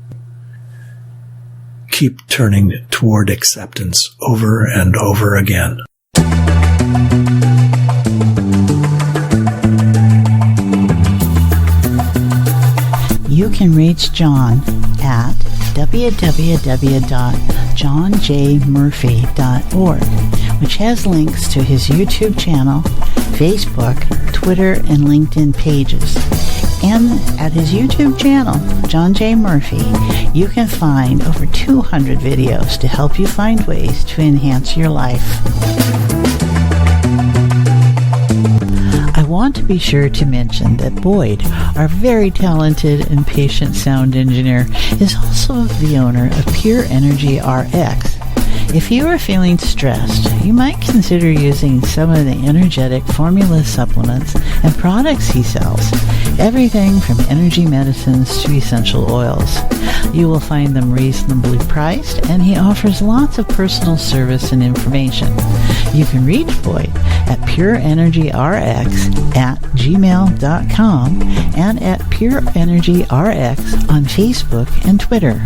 Keep turning toward acceptance over and over again. You can reach John at www.johnjmurphy.org, which has links to his YouTube channel, Facebook, Twitter, and LinkedIn pages. And at his YouTube channel, John J. Murphy, you can find over 200 videos to help you find ways to enhance your life. I want to be sure to mention that Boyd, our very talented and patient sound engineer, is also the owner of Pure Energy RX. If you are feeling stressed, you might consider using some of the energetic formula supplements and products he sells. Everything from energy medicines to essential oils. You will find them reasonably priced, and he offers lots of personal service and information. You can reach Boyd at pureenergyrx@gmail.com and at pureenergyrx on Facebook and Twitter.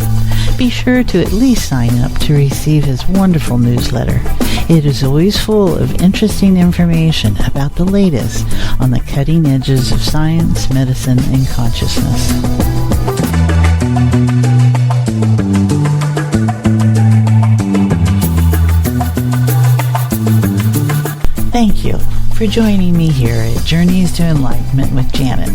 Be sure to at least sign up to receive his wonderful newsletter. It is always full of interesting information about the latest on the cutting edges of science, medicine, and consciousness. Thank you for joining me here at Journeys to Enlightenment with Janet.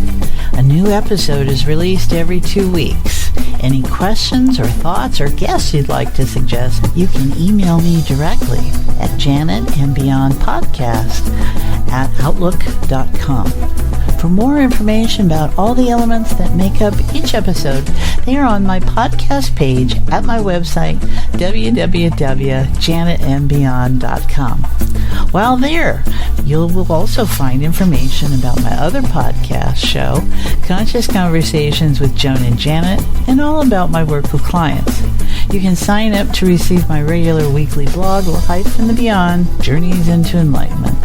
A new episode is released every 2 weeks. Any questions or thoughts or guests you'd like to suggest, you can email me directly at janetandbeyondpodcast@outlook.com. For more information about all the elements that make up each episode, they are on my podcast page at my website, www.janetandbeyond.com. While there, you will also find information about my other podcast show, Conscious Conversations with Joan and Janet, and all about my work with clients. You can sign up to receive my regular weekly blog, Life in the Beyond, Journeys into Enlightenment.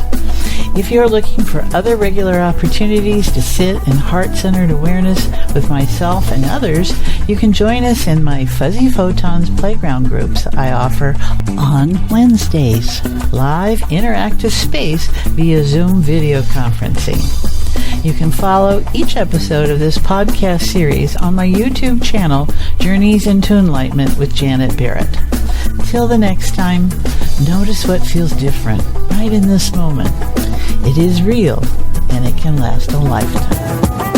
If you're looking for other regular opportunities to sit in heart-centered awareness with myself and others, you can join us in my Fuzzy Photons playground groups I offer on Wednesdays. Live interactive space via Zoom video conferencing. You can follow each episode of this podcast series on my YouTube channel, Journeys into Enlightenment with Janet Barrett. Till the next time, notice what feels different right in this moment. It is real, and it can last a lifetime.